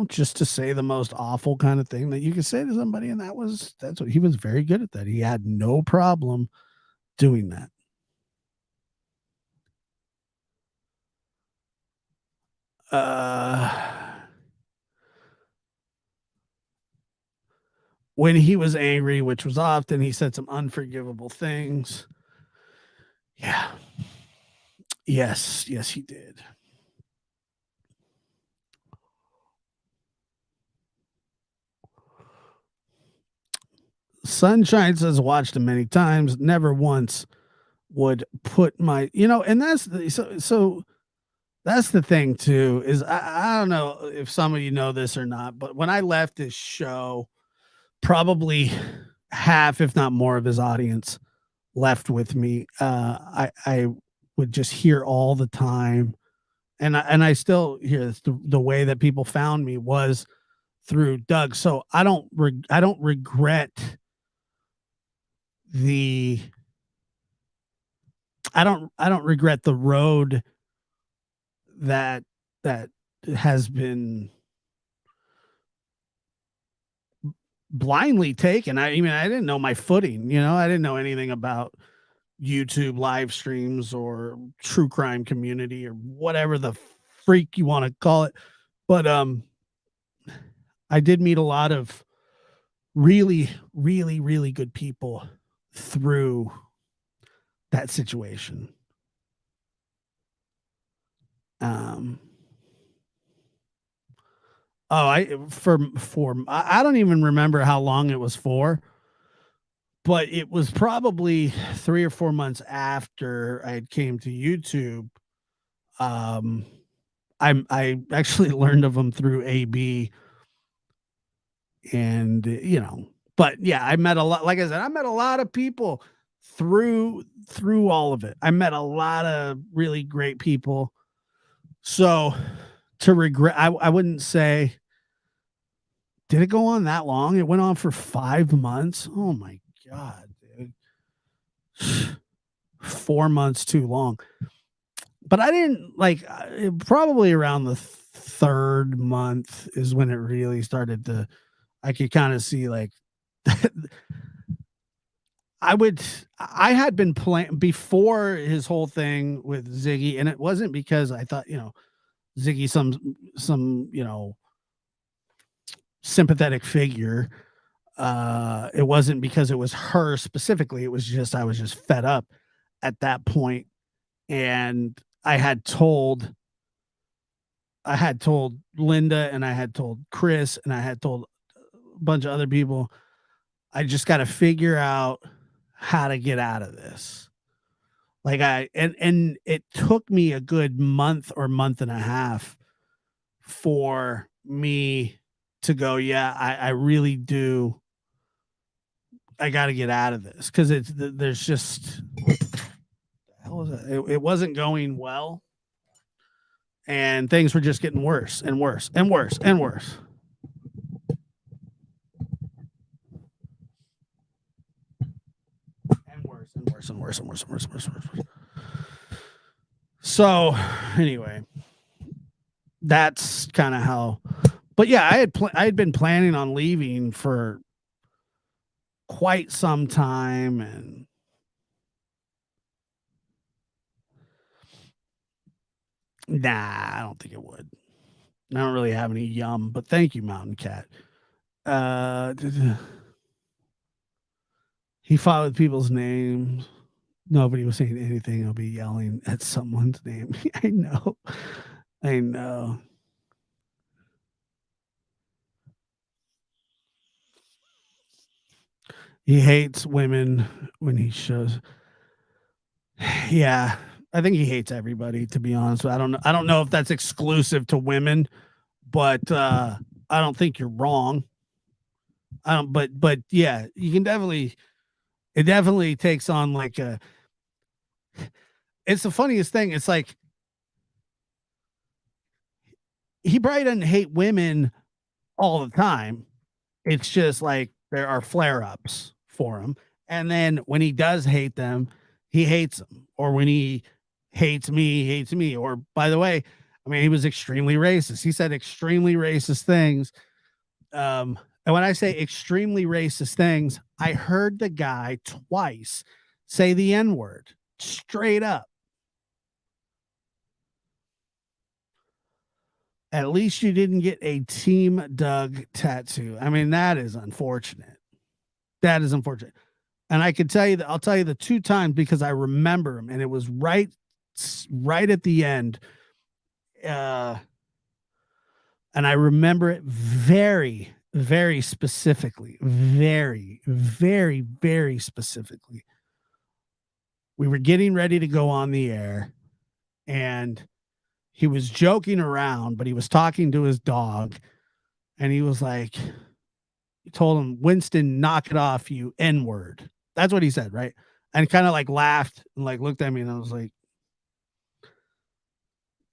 just to say the most awful kind of thing that you could say to somebody, and that's what he was very good at. That he had no problem doing that. When he was angry, which was often, he said some unforgivable things. Yeah. Yes, he did. Sunshine says watched him many times, never once would put my, and so that's the thing too, is I don't know if some of you know this or not, but when I left this show, probably half, if not more, of his audience left with me. I would just hear all the time, and I still hear this, the way that people found me was through Doug. So I don't regret the I don't regret the road that has been blindly taken. I mean, I didn't know my footing, I didn't know anything about YouTube live streams or true crime community or whatever the freak you want to call it. But I did meet a lot of really, really, really good people through that situation. I don't even remember how long it was for, but it was probably 3 or 4 months after I came to YouTube. I actually learned of him through AB, and but yeah, I met a lot. Like I said, I met a lot of people through all of it. I met a lot of really great people. So to regret, I wouldn't say. Did it go on that long? It went on for 5 months. Oh my god, dude. 4 months too long. But I didn't probably around the third month is when it really started to, I could kind of see like I had been playing before his whole thing with Ziggy, and it wasn't because I thought, Ziggy some, sympathetic figure. It wasn't because it was her specifically. It was just I was just fed up at that point, and I had told Linda, and I had told Chris, and I had told a bunch of other people, I just got to figure out how to get out of this. Like and it took me a good month or month and a half for me to go, yeah, I really do. I got to get out of this because there's just, it wasn't going well, and things were just getting worse and worse and worse and worse. And worse and worse and worse and worse and worse and worse and worse. So anyway, that's kind of how. But yeah, I had been planning on leaving for quite some time, and nah, I don't think it would. I don't really have any yum, but thank you, Mountain Cat. D d He fought with people's names. Nobody was saying anything. I'll be yelling at someone's name. I know. I know. He hates women when he shows. Yeah, I think he hates everybody, to be honest. I don't know if that's exclusive to women, but I don't think you're wrong. I don't but yeah, you can definitely it definitely takes on like a it's the funniest thing. It's like he probably doesn't hate women all the time. It's just like there are flare ups for him. And then when he does hate them, he hates them. Or when he hates me, he hates me. Or by the way, I mean, he was extremely racist. He said extremely racist things. And when I say extremely racist things, I heard the guy twice say the N word straight up. At least you didn't get a Team Doug tattoo. I mean, that is unfortunate. That is unfortunate. And I can tell you that I'll tell you the 2 times because I remember him, and it was right at the end. Uh, and I remember it very, very specifically. Very, very, very specifically. We were getting ready to go on the air, and he was joking around, but he was talking to his dog, and he was like, he told him, Winston, knock it off, you N word. That's what he said, right? And kind of like laughed and like looked at me, and I was like,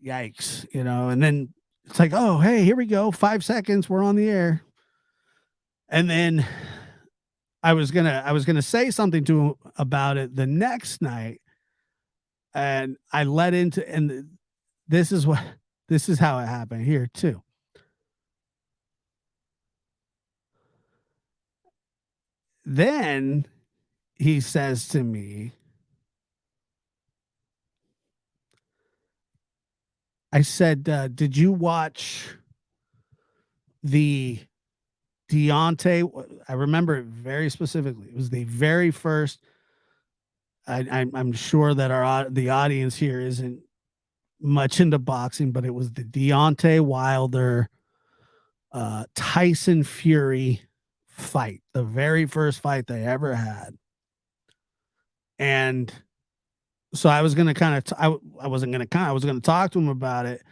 yikes, you know. And then it's like, oh, hey, here we go. 5 seconds, we're on the air. And then I was gonna say something to him about it the next night, and I let into and this is what this is how it happened here too. Then he says to me, I said, "Did you watch the Deontay?" I remember it very specifically. It was the very first. I'm sure that the audience here isn't much into boxing, but it was the Deontay Wilder Tyson Fury fight, the very first fight they ever had. And so I was gonna kind of I wasn't gonna kind I was gonna talk to him about it.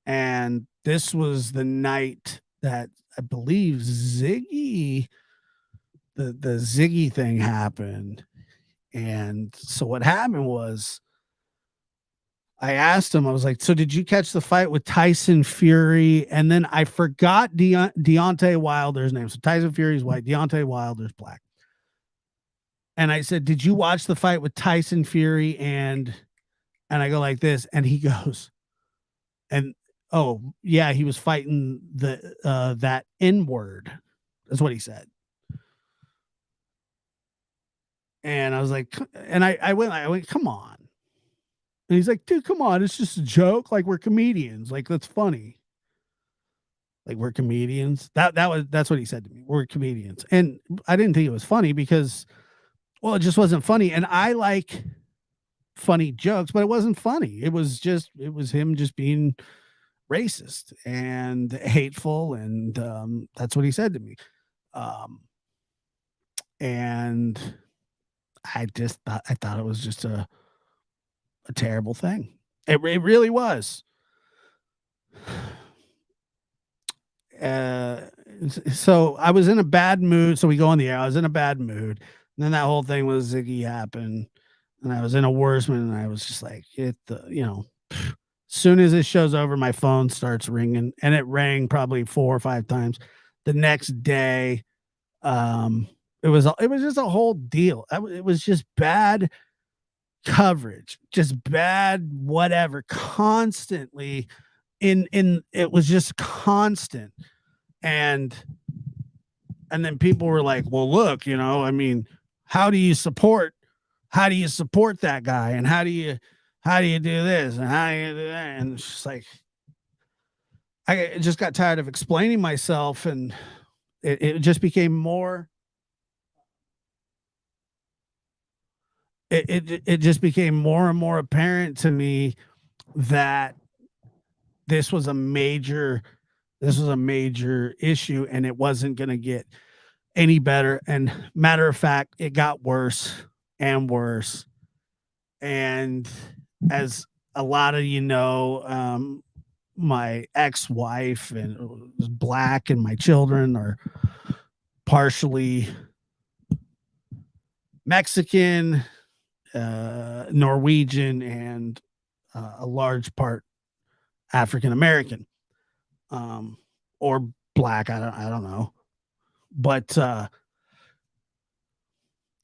And this was the night that I believe the Ziggy thing happened. And so what happened was I asked him, I was like, so did you catch the fight with Tyson Fury? And then I forgot Deontay Wilder's name. So Tyson Fury's white, Deontay Wilder's black. And I said, did you watch the fight with Tyson Fury? And I go like this, and he goes, and oh yeah, he was fighting the that N word. That's what he said. And I was like, and I went, come on. And he's like, dude, come on, it's just a joke. Like we're comedians. Like that's funny. Like we're comedians. That's what he said to me. We're comedians. And I didn't think it was funny because well, it just wasn't funny. And I like funny jokes, but it wasn't funny. It was him just being racist and hateful. And that's what he said to me. Um, and I thought it was just a terrible thing. It really was. Uh, so I was in a bad mood. So we go on the air. I was in a bad mood. And then that whole thing with Ziggy happened. And I was in a worse mood. And I was just like, soon as this show's over, my phone starts ringing. And it rang probably 4 or 5 times. The next day, it was just a whole deal. It was just bad coverage, just bad whatever, constantly in it was just constant. And And then people were like, well, look, I mean, how do you support how do you support that guy? And how do you do this? And how do you do that? And it's just like I just got tired of explaining myself, and it just became more it just became more and more apparent to me that this was a major this was a major issue, and it wasn't going to get any better. And matter of fact, it got worse and worse. And as a lot of my ex-wife and was black, and my children are partially Mexican, Norwegian, and a large part African American, um, or black. I don't know, but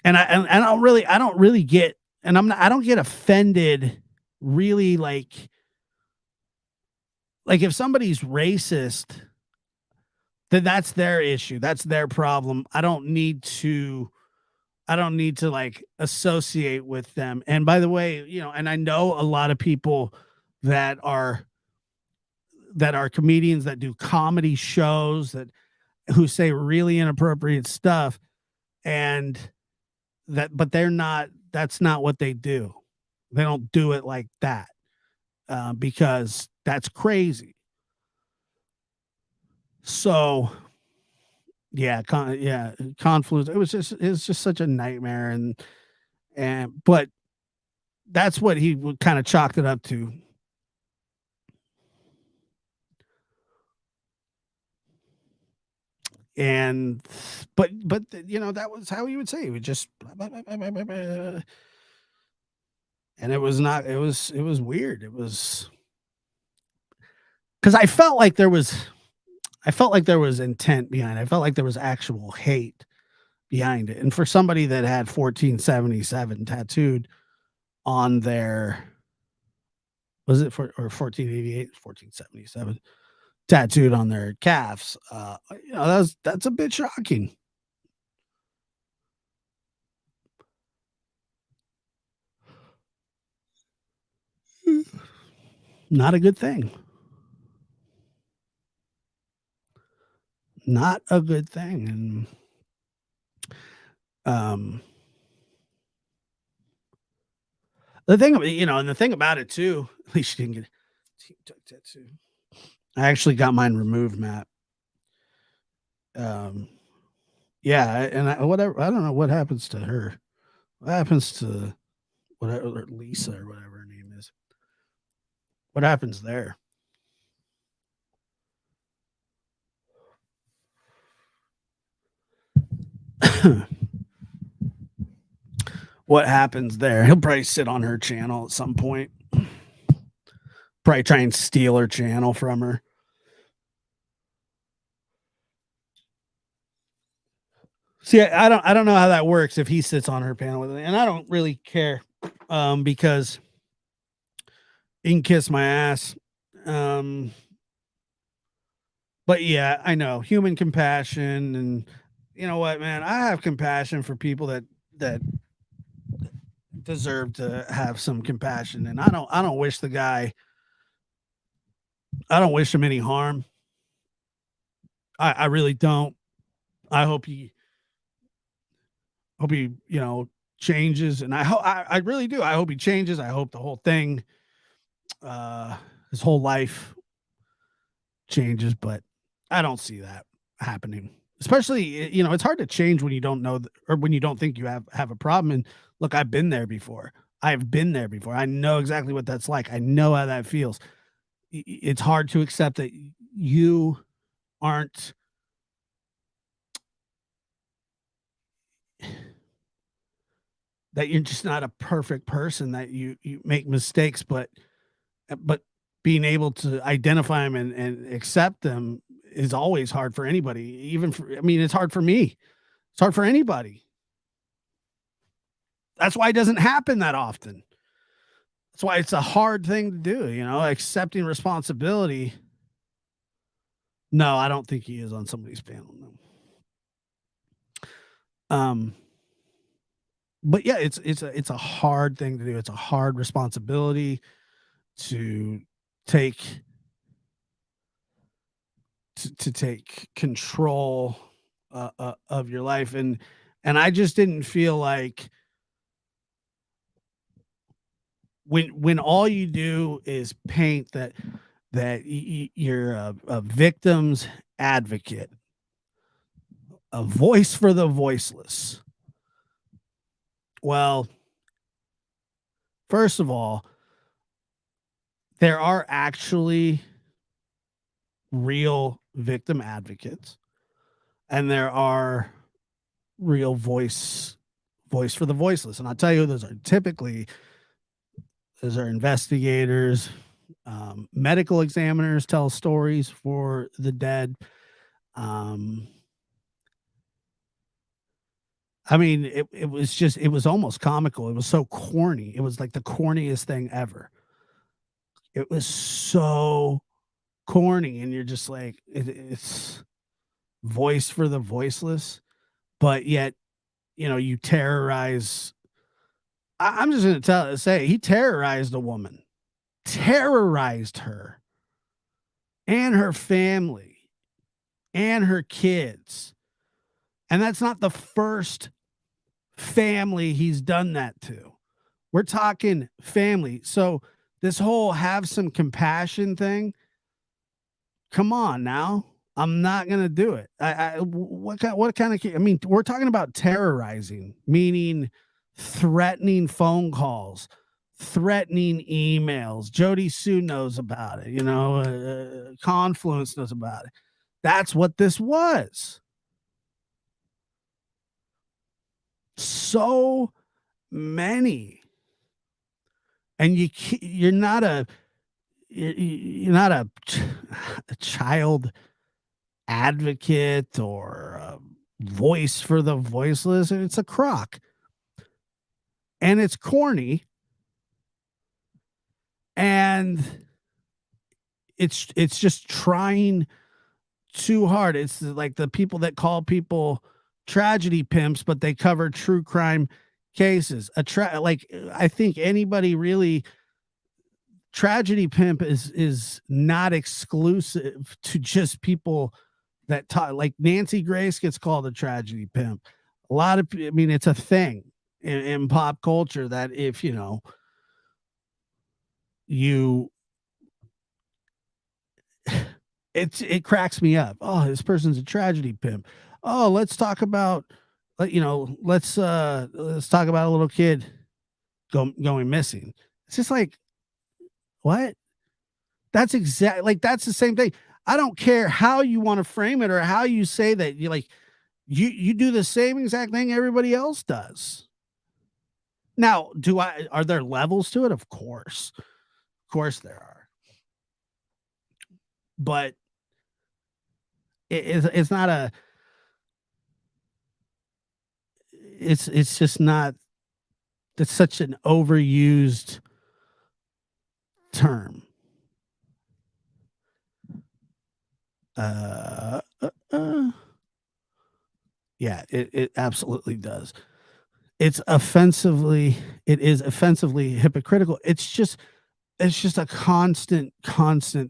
and I don't really get, and I don't get offended really, like if somebody's racist, then that's their issue. That's their problem. I don't need to like associate with them. And by the way, and I know a lot of people that are comedians that do comedy shows that who say really inappropriate stuff, and but that's not what they do. They don't do it like that, because that's crazy. So yeah, confluence. It was just such a nightmare, and but that's what he would kind of chalked it up to. And but that was how he would say it. He would just blah, blah, blah, blah, blah, blah, blah. And it was not it was weird. It was because I felt like there was intent behind it. I felt like there was actual hate behind it. And for somebody that had 1477 tattooed on their, was it for, or 1488, 1477 tattooed on their calves, that's a bit shocking. Not a good thing. Not a good thing. And um and the thing about it too, at least you didn't get a team tuck tattoo. I actually got mine removed, Matt. Um, yeah, and whatever. I don't know what happens to her. What happens to whatever Lisa or whatever her name is? What happens there? What happens there? He'll probably sit on her channel at some point. Probably try and steal her channel from her. See, I don't know how that works if he sits on her panel with me, and I don't really care, because he can kiss my ass. Um, but yeah, I know human compassion, and you know what, man, I have compassion for people that deserve to have some compassion, and I don't wish the guy, I don't wish him any harm. I really don't. I hope he changes, and I really do. I hope he changes. I hope the whole thing, uh, his whole life changes, but I don't see that happening. Especially, it's hard to change when you don't know, or when you don't think you have a problem. And look, I've been there before. I've been there before. I know exactly what that's like. I know how that feels. It's hard to accept that you aren't that you're just not a perfect person, that you make mistakes, but being able to identify them and accept them is always hard for anybody. Even for, I mean, it's hard for me. It's hard for anybody. That's why it doesn't happen that often. That's why it's a hard thing to do, accepting responsibility. No, I don't think he is on somebody's panel. No. Um, but yeah, it's a hard thing to do. It's a hard responsibility to take to take control of your life, and I just didn't feel like when all you do is paint that you're a victim's advocate, a voice for the voiceless. Well, first of all, there are actually real victim advocates, and there are real voice for the voiceless. And I'll tell you, those are investigators, medical examiners tell stories for the dead. Um, I mean, it was almost comical. It was so corny. It was like the corniest thing ever. It was so corny, and you're just like, it's voice for the voiceless, but yet, you terrorize. I'm just going to say he terrorized a woman, terrorized her and her family and her kids. And that's not the first family he's done that to. We're talking family. So this whole have some compassion thing, come on now. I'm not gonna do it. What kind of? I mean, we're talking about terrorizing, meaning threatening phone calls, threatening emails. Jody Sue knows about it. Confluence knows about it. That's what this was. So many, and you're not a child advocate or a voice for the voiceless. It's a crock, and it's corny, and it's just trying too hard. It's like the people that call people tragedy pimps, but they cover true crime cases. Like I think anybody really tragedy pimp is not exclusive to just people that talk. Like Nancy Grace gets called a tragedy pimp. I mean, it's a thing in pop culture that if you it cracks me up. Oh, this person's a tragedy pimp. Oh, let's talk about let's talk about a little kid going missing. It's just like, what? That's the same thing. I don't care how you want to frame it or how you say that you do the same exact thing everybody else does. Now, are there levels to it? Of course. Of course there are. But it's not a it's just not it's such an overused term. Uh, uh, uh. Yeah, it absolutely does. It is offensively hypocritical. It's just a constant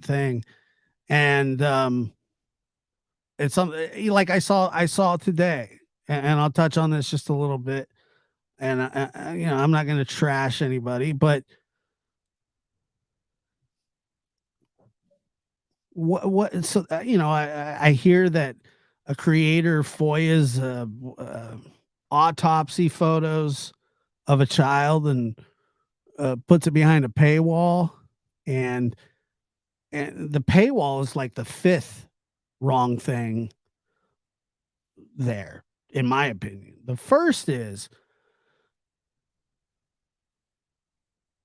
thing. And it's something like I saw today, and I'll touch on this just a little bit. And I'm not going to trash anybody, but what so I hear that a creator FOIA's autopsy photos of a child and puts it behind a paywall, and the paywall is like the fifth wrong thing there, in my opinion. The first is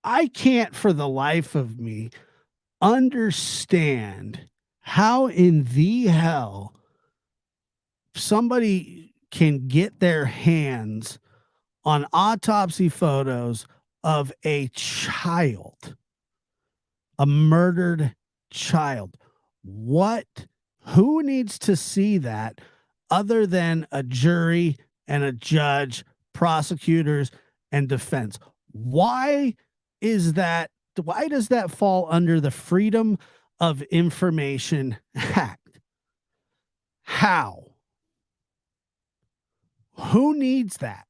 I can't for the life of me understand how in the hell somebody can get their hands on autopsy photos of a child, a murdered child. What? Who needs to see that other than a jury and a judge, prosecutors, and defense. Why is that? Why does that fall under the Freedom of Information Act? How? Who needs that?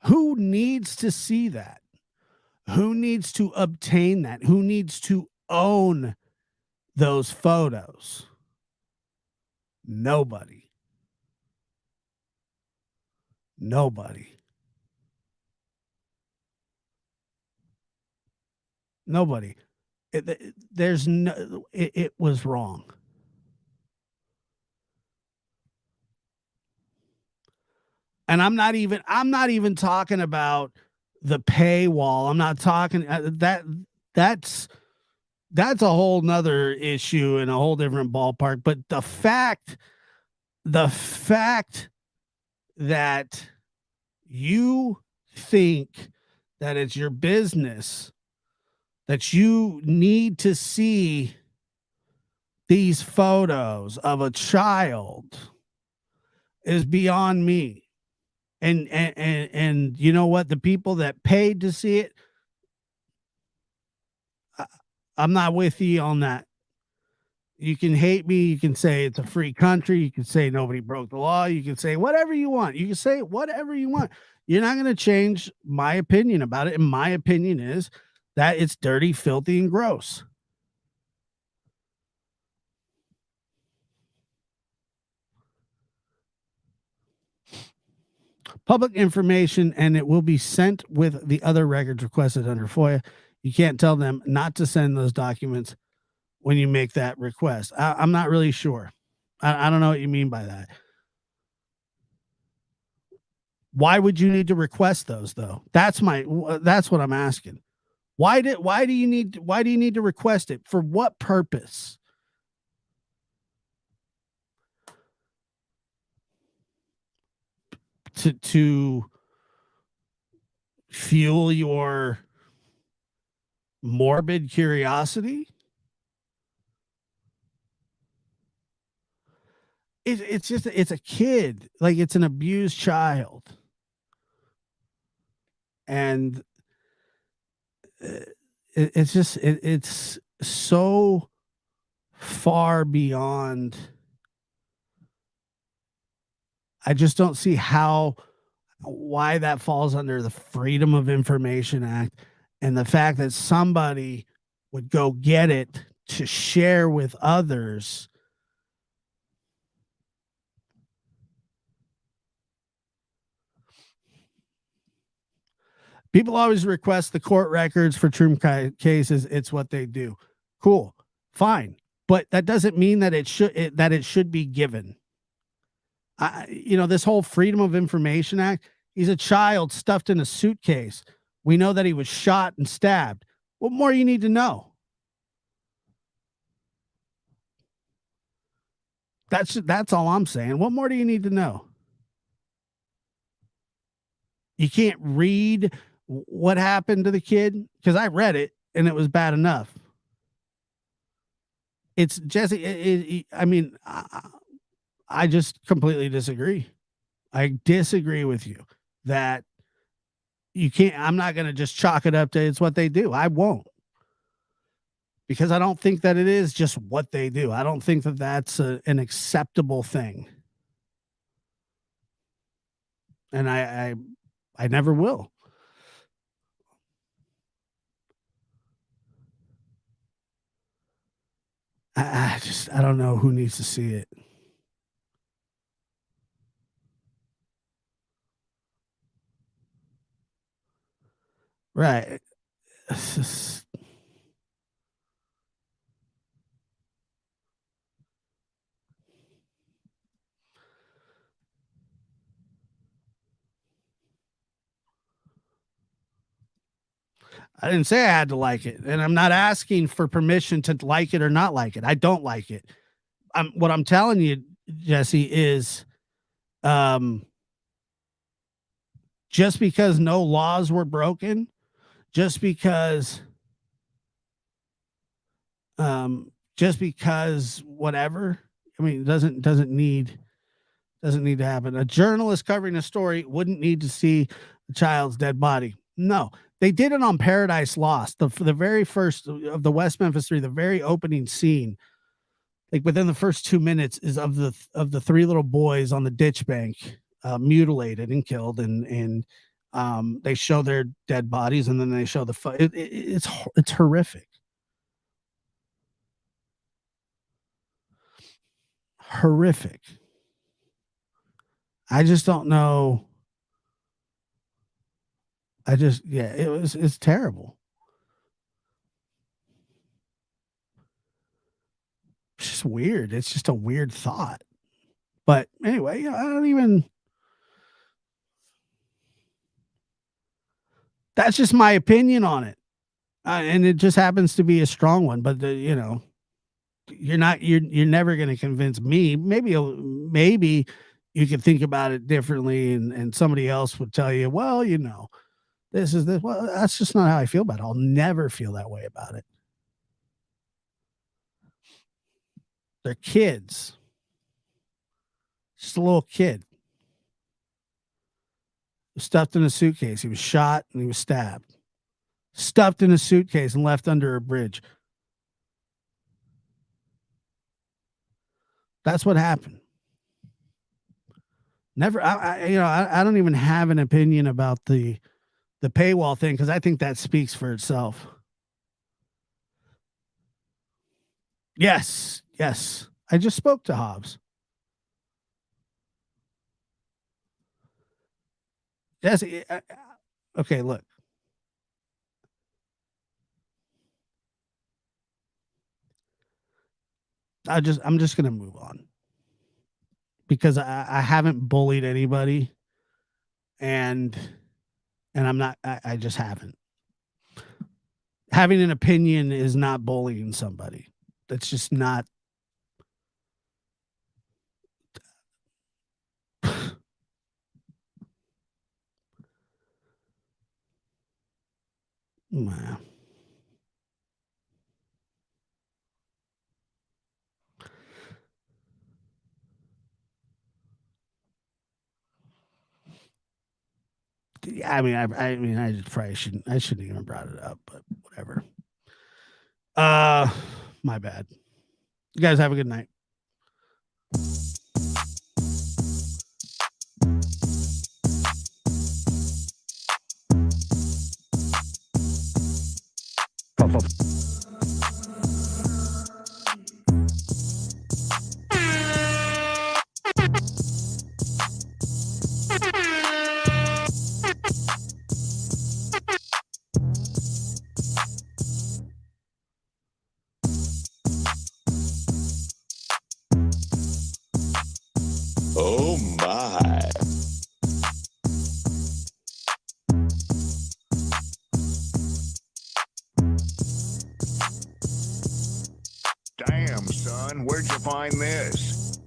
Who needs to see that? Who needs to obtain that? Who needs to own those photos? Nobody. Nobody. Nobody. There's no. It was wrong. And I'm not even talking about the paywall. I'm not talking that's that's a whole nother issue and a whole different ballpark. But the fact that you think that it's your business, that you need to see these photos of a child, is beyond me. And you know what? The people that paid to see it, I'm not with you on that. You can hate me. You can say it's a free country. You can say nobody broke the law. You can say whatever you want. You can say whatever you want. You're not going to change my opinion about it. And my opinion is that it's dirty, filthy, and gross. Public information, and it will be sent with the other records requested under FOIA. You can't tell them not to send those documents when you make that request. I'm not really sure. I don't know what you mean by that. Why would you need to request those though? That's what I'm asking. Why do you need to request it? For what purpose? To fuel your morbid curiosity? It's just it's a kid, like it's an abused child, and it's so far beyond. I just don't see why that falls under the Freedom of Information Act, and the fact that somebody would go get it to share with others. People always request the court records for true cases. It's what they do. Cool, fine, but that doesn't mean that it should be given. This whole Freedom of Information Act. He's a child stuffed in a suitcase. We know that he was shot and stabbed. What more you need to know? That's all I'm saying. What more do you need to know? You can't read what happened to the kid, because I read it and it was bad enough. It's Jesse. I just completely disagree. I disagree with you that you can't. I'm not going to just chalk it up to it's what they do. I won't, because I don't think that it is just what they do. I don't think that that's an acceptable thing, and I never will. I don't know who needs to see it. Right. I didn't say I had to like it, and I'm not asking for permission to like it or not like it. I don't like it. What I'm telling you, Jesse, is just because no laws were broken, just because whatever. I mean, doesn't Doesn't need to happen. A journalist covering a story wouldn't need to see the child's dead body. No, they did it on Paradise Lost. The very first of the West Memphis Three, the very opening scene, like within the first 2 minutes, is of the three little boys on the ditch bank, mutilated and killed, and they show their dead bodies, and then they show it's horrific, horrific. I just don't know. Yeah, it's terrible. It's just weird. It's just a weird thought. But anyway, I don't even. That's just my opinion on it, and it just happens to be a strong one. But you're never going to convince me. Maybe you could think about it differently, and somebody else would tell you, well, this is this. Well, that's just not how I feel about it. I'll never feel that way about it. They're kids. Just a little kid. Stuffed in a suitcase. He was shot and he was stabbed. Stuffed in a suitcase and left under a bridge. That's what happened. Never, I don't even have an opinion about the paywall thing because I think that speaks for itself. Yes. I just spoke to Hobbs. Yes. Okay, look. I'm just gonna move on because I haven't bullied anybody, and I'm not. I just haven't. Having an opinion is not bullying somebody. That's just not. Wow. I mean, I just probably shouldn't. I shouldn't even brought it up, but whatever. My bad. You guys have a good night. Oh my. Damn, son, where'd you find this?